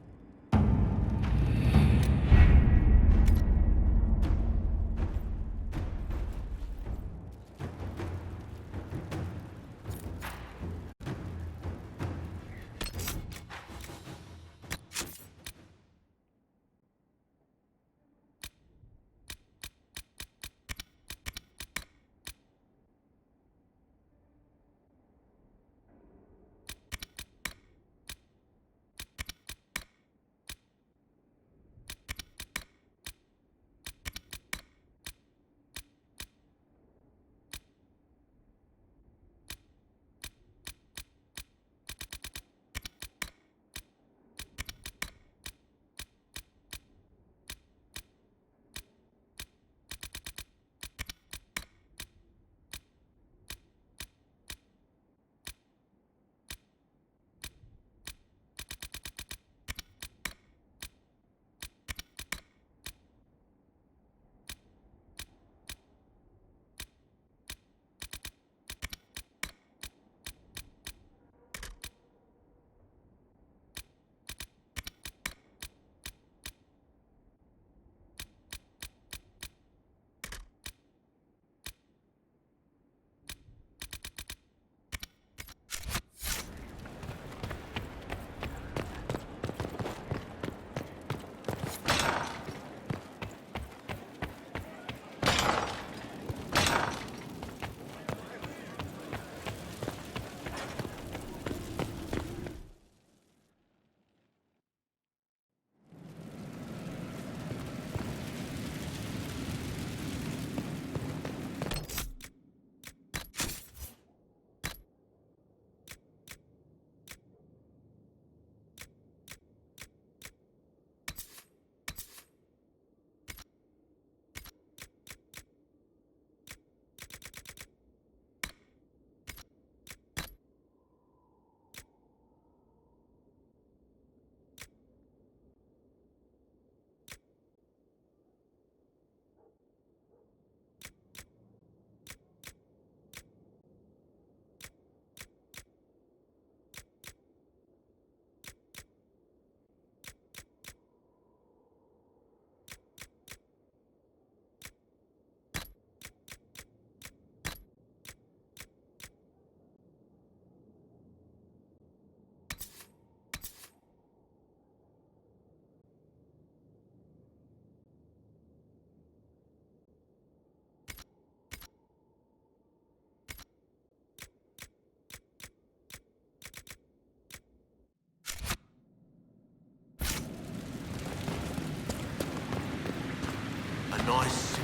A nice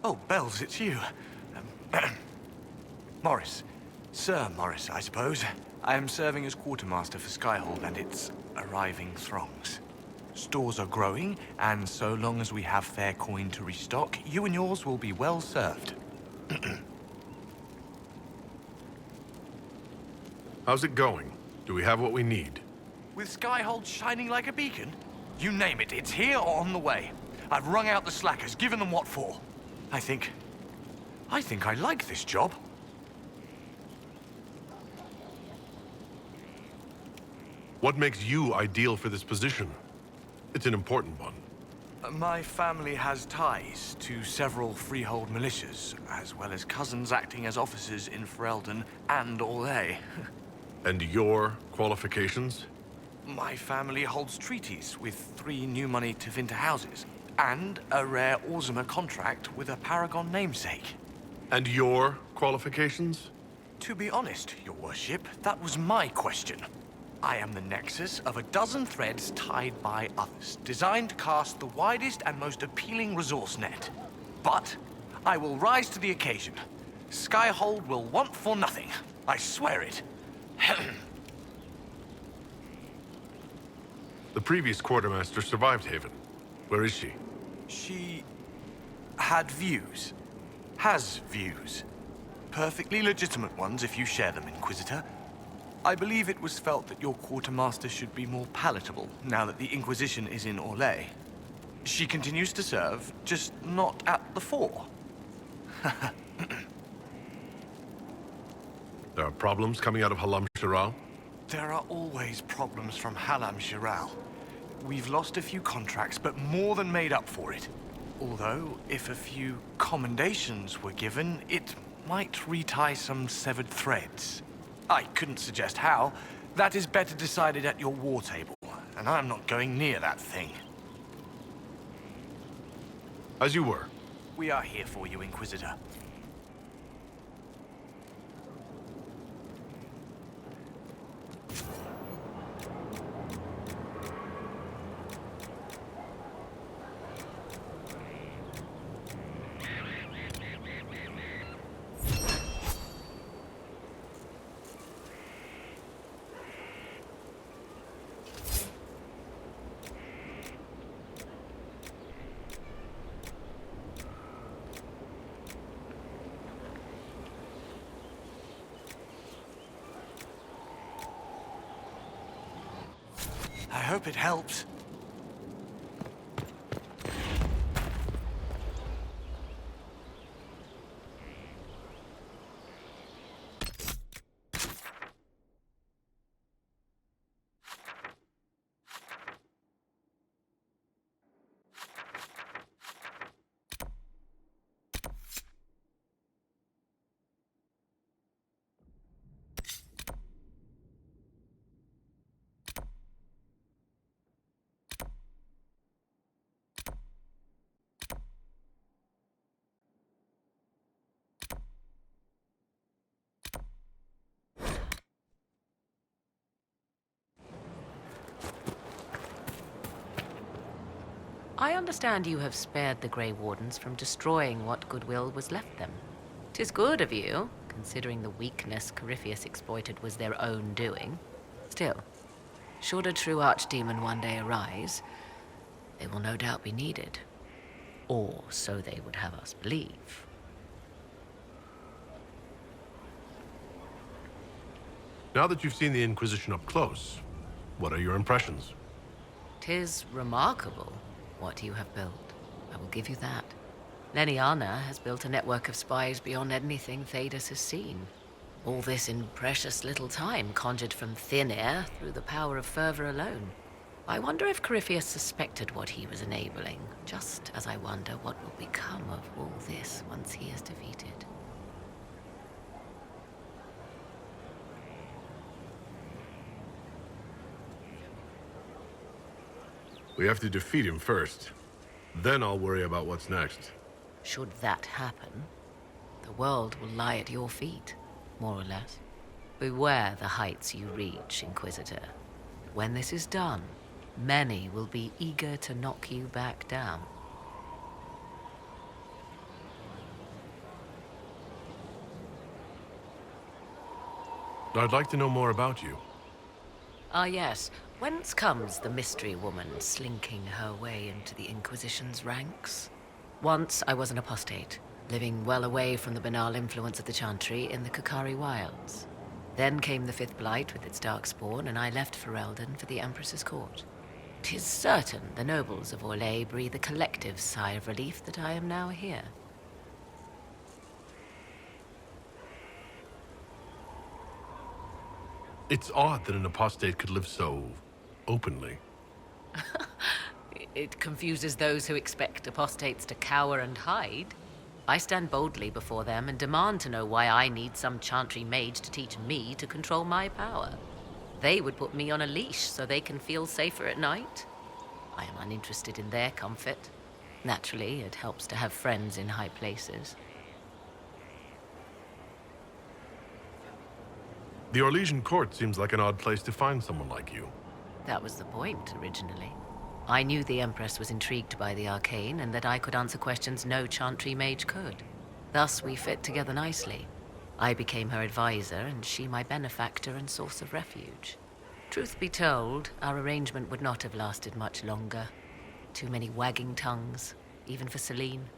Oh, Bells, it's you. Morris. Sir Morris, I suppose. I am serving as quartermaster for Skyhold and its arriving throngs. Stores are growing, and so long as we have fair coin to restock, you and yours will be well served. How's it going? Do we have what we need? With Skyhold shining like a beacon? You name it, it's here or on the way. I've wrung out the slackers, given them what for. I think I like this job. What makes you ideal for this position? It's an important one. My family has ties to several freehold militias, as well as cousins acting as officers in Ferelden and Orlais. And your qualifications? My family holds treaties with 3 new money Tevinter houses, and a rare Orzuma contract with a Paragon namesake. And your qualifications? To be honest, your worship, that was my question. I am the nexus of a dozen threads tied by others, designed to cast the widest and most appealing resource net. But I will rise to the occasion. Skyhold will want for nothing. I swear it. The previous quartermaster survived Haven. Where is she? She had views. Has views. Perfectly legitimate ones if you share them, Inquisitor. I believe it was felt that your quartermaster should be more palatable now that the Inquisition is in Orlais. She continues to serve, just not at the fore. There are problems coming out of Halam Shiral? There are always problems from Halam Shiral. We've lost a few contracts, but more than made up for it. Although, if a few commendations were given, it might retie some severed threads. I couldn't suggest how. That is better decided at your war table, and I'm not going near that thing. As you were. We are here for you, Inquisitor. I hope it helps. I understand you have spared the Grey Wardens from destroying what goodwill was left them. 'Tis good of you, considering the weakness Corypheus exploited was their own doing. Still, should a true archdemon one day arise, they will no doubt be needed. Or so they would have us believe. Now that you've seen the Inquisition up close, what are your impressions? 'Tis remarkable what you have built. I will give you that. Leniana has built a network of spies beyond anything Thedas has seen. All this in precious little time, conjured from thin air through the power of fervor alone. I wonder if Corypheus suspected what he was enabling, just as I wonder what will become of all this once he is defeated. We have to defeat him first. Then I'll worry about what's next. Should that happen, the world will lie at your feet, more or less. Beware the heights you reach, Inquisitor. When this is done, many will be eager to knock you back down. I'd like to know more about you. Ah, yes. Whence comes the mystery woman slinking her way into the Inquisition's ranks? Once I was an apostate, living well away from the banal influence of the Chantry in the Kukari Wilds. Then came the Fifth Blight with its darkspawn, and I left Ferelden for the Empress's court. 'Tis certain the nobles of Orlais breathe a collective sigh of relief that I am now here. It's odd that an apostate could live so openly. It confuses those who expect apostates to cower and hide. I stand boldly before them and demand to know why I need some Chantry mage to teach me to control my power. They would put me on a leash so they can feel safer at night. I am uninterested in their comfort. Naturally, it helps to have friends in high places. The Orlesian court seems like an odd place to find someone like you. That was the point, originally. I knew the Empress was intrigued by the arcane and that I could answer questions no Chantry mage could. Thus, we fit together nicely. I became her advisor, and she my benefactor and source of refuge. Truth be told, our arrangement would not have lasted much longer. Too many wagging tongues, even for Celine.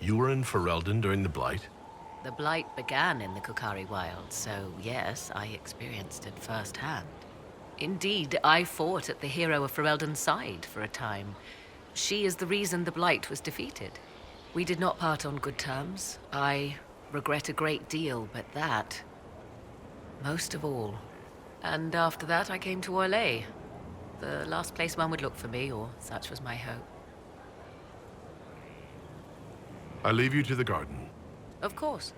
You were in Ferelden during the Blight? The Blight began in the Kukari Wilds, so yes, I experienced it firsthand. Indeed, I fought at the hero of Ferelden's side for a time. She is the reason the Blight was defeated. We did not part on good terms. I regret a great deal, but that, most of all. And after that, I came to Orlais. The last place one would look for me, or such was my hope. I leave you to the garden. Of course.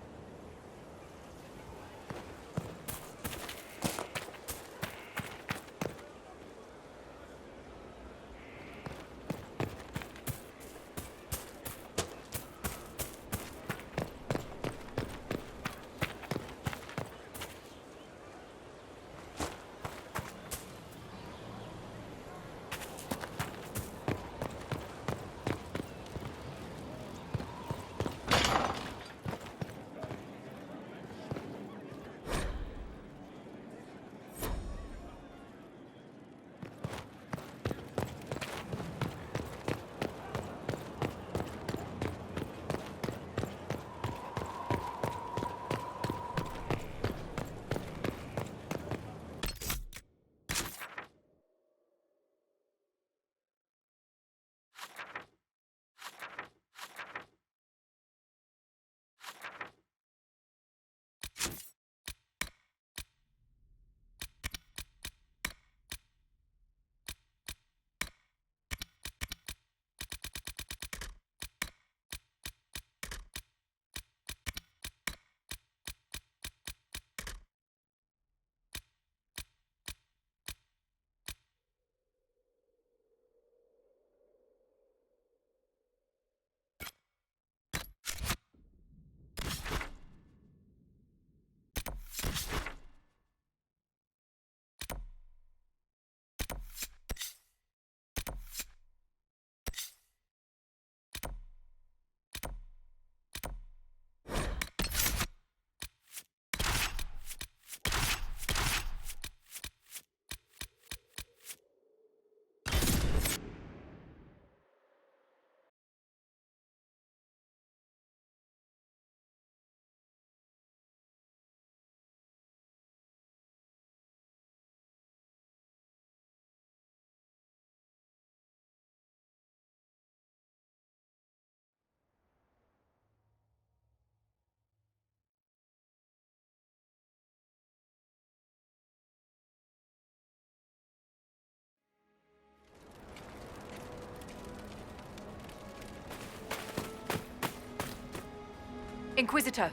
Inquisitor!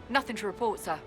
Nothing to report, sir.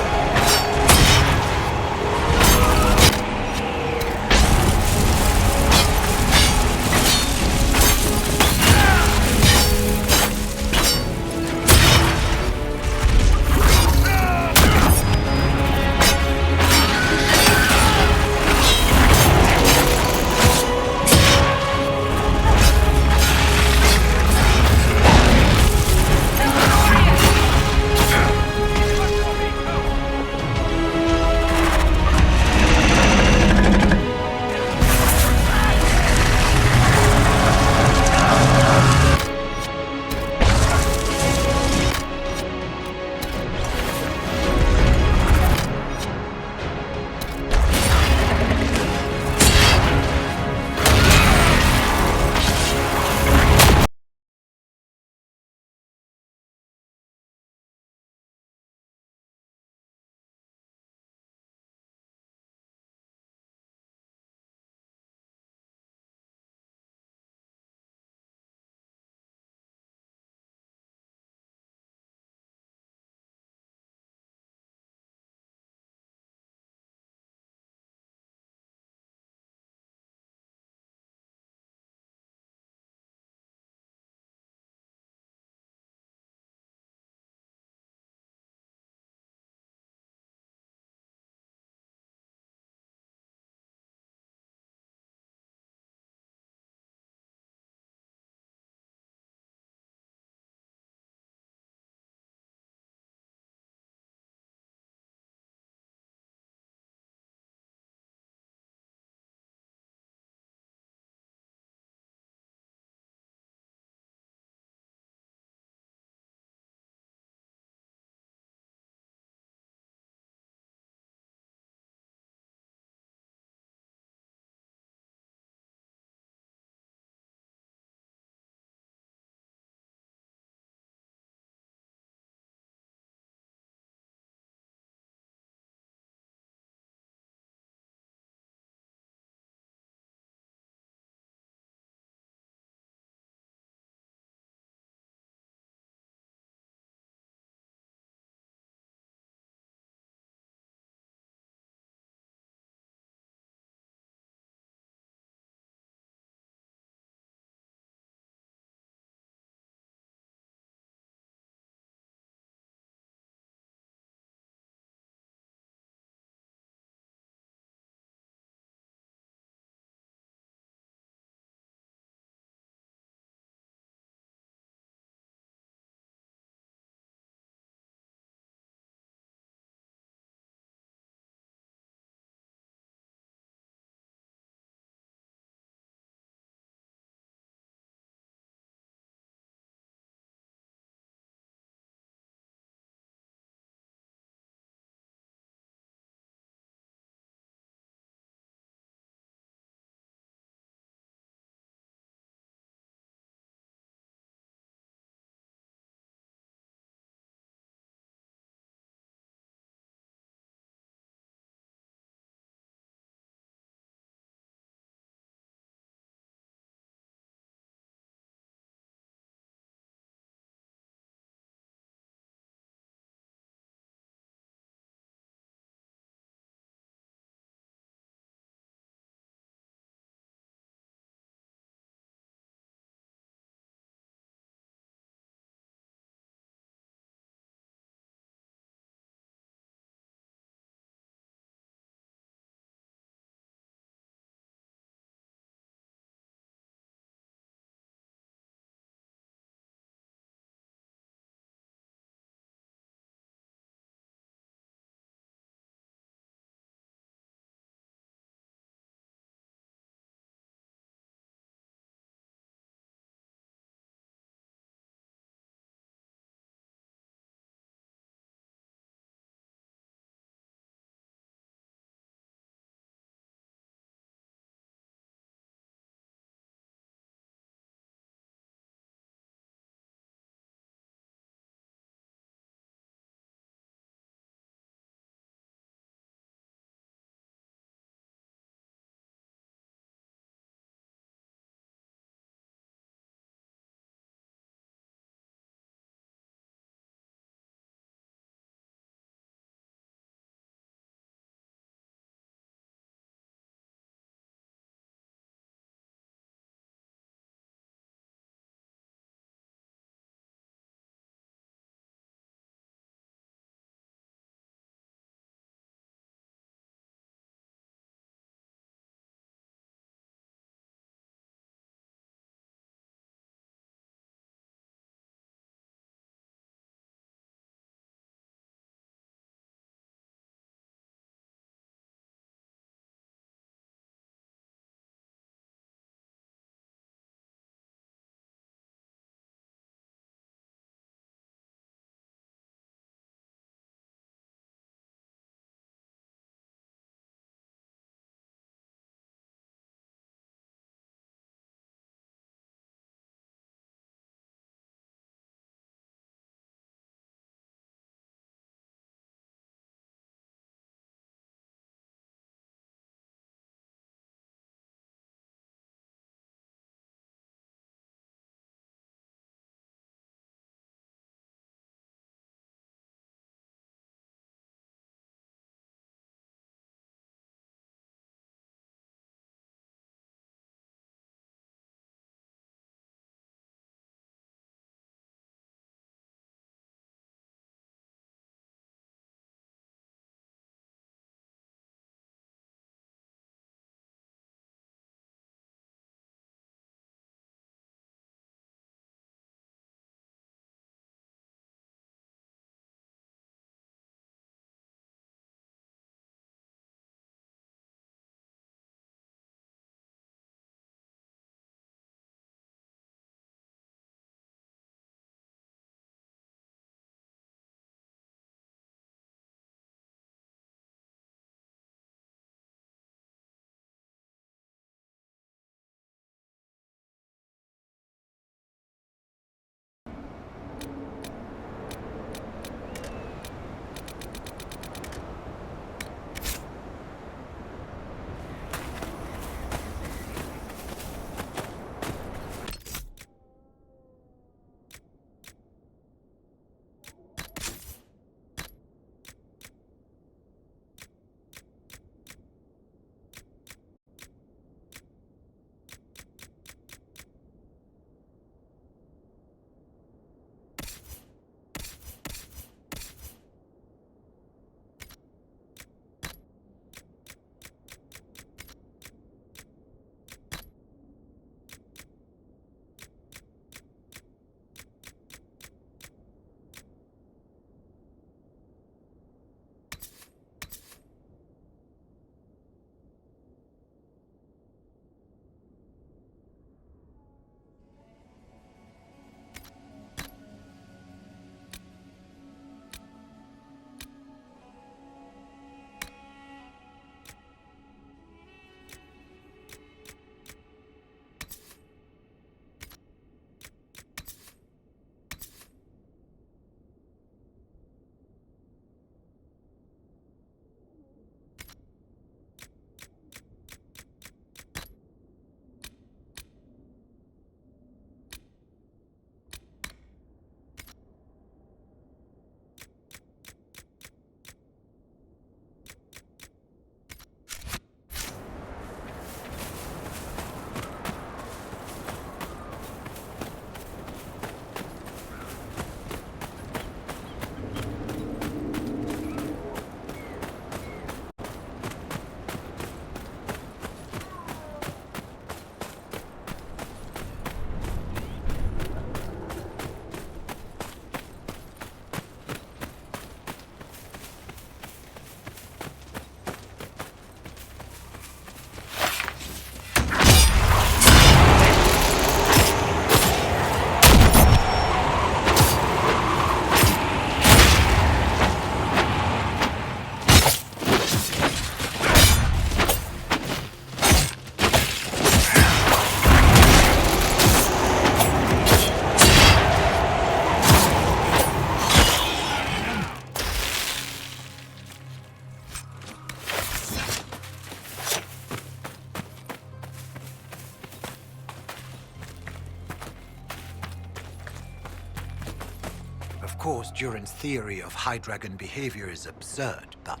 course, Durin's theory of high dragon behavior is absurd, but...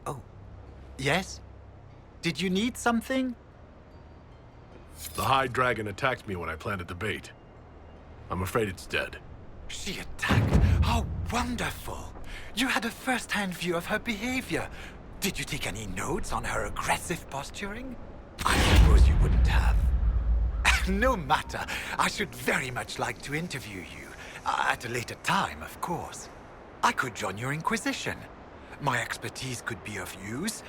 Oh. Yes? Did you need something? The High Dragon attacked me when I planted the bait. I'm afraid it's dead. She attacked? How wonderful! You had a first-hand view of her behavior. Did you take any notes on her aggressive posturing? I suppose you wouldn't have. No matter. I should very much like to interview you. At a later time, of course. I could join your Inquisition. My expertise could be of use,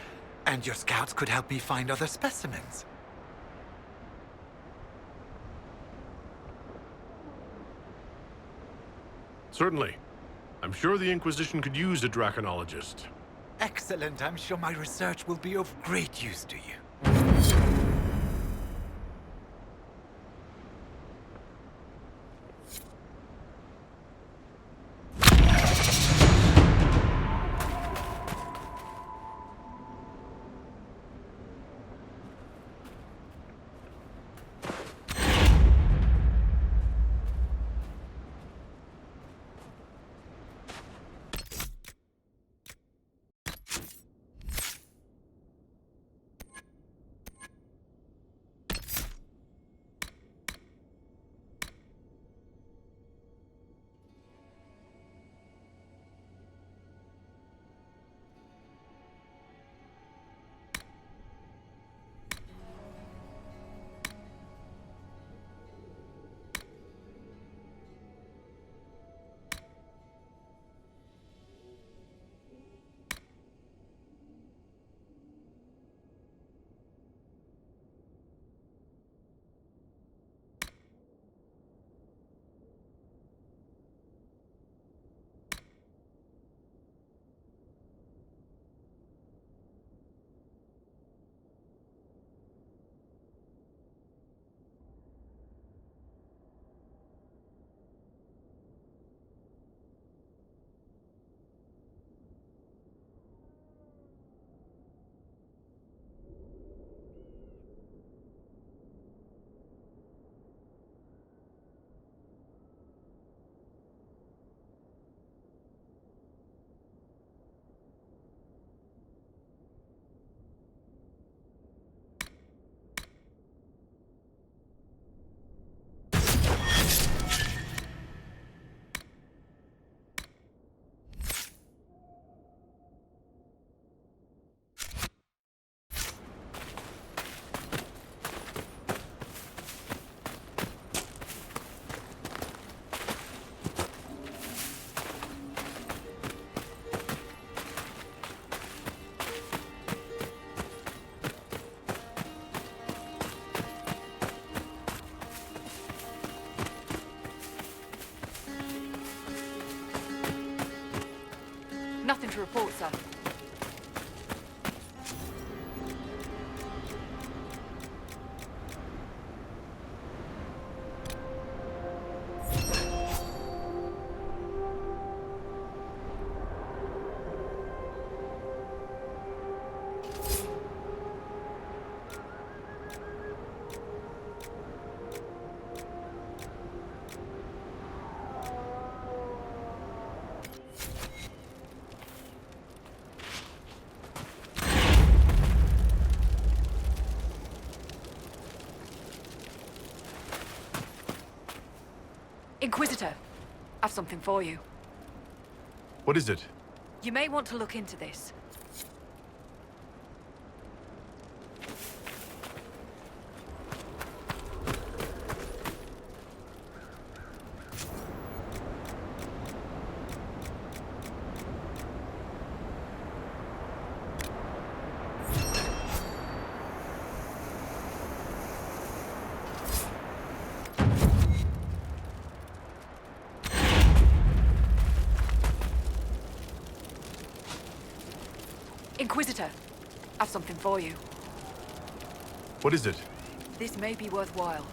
and your scouts could help me find other specimens. Certainly. I'm sure the Inquisition could use a draconologist. Excellent. I'm sure my research will be of great use to you. Nothing to report, sir. Inquisitor, I've something for you. What is it? You may want to look into this. Inquisitor, I've something for you. What is it? This may be worthwhile.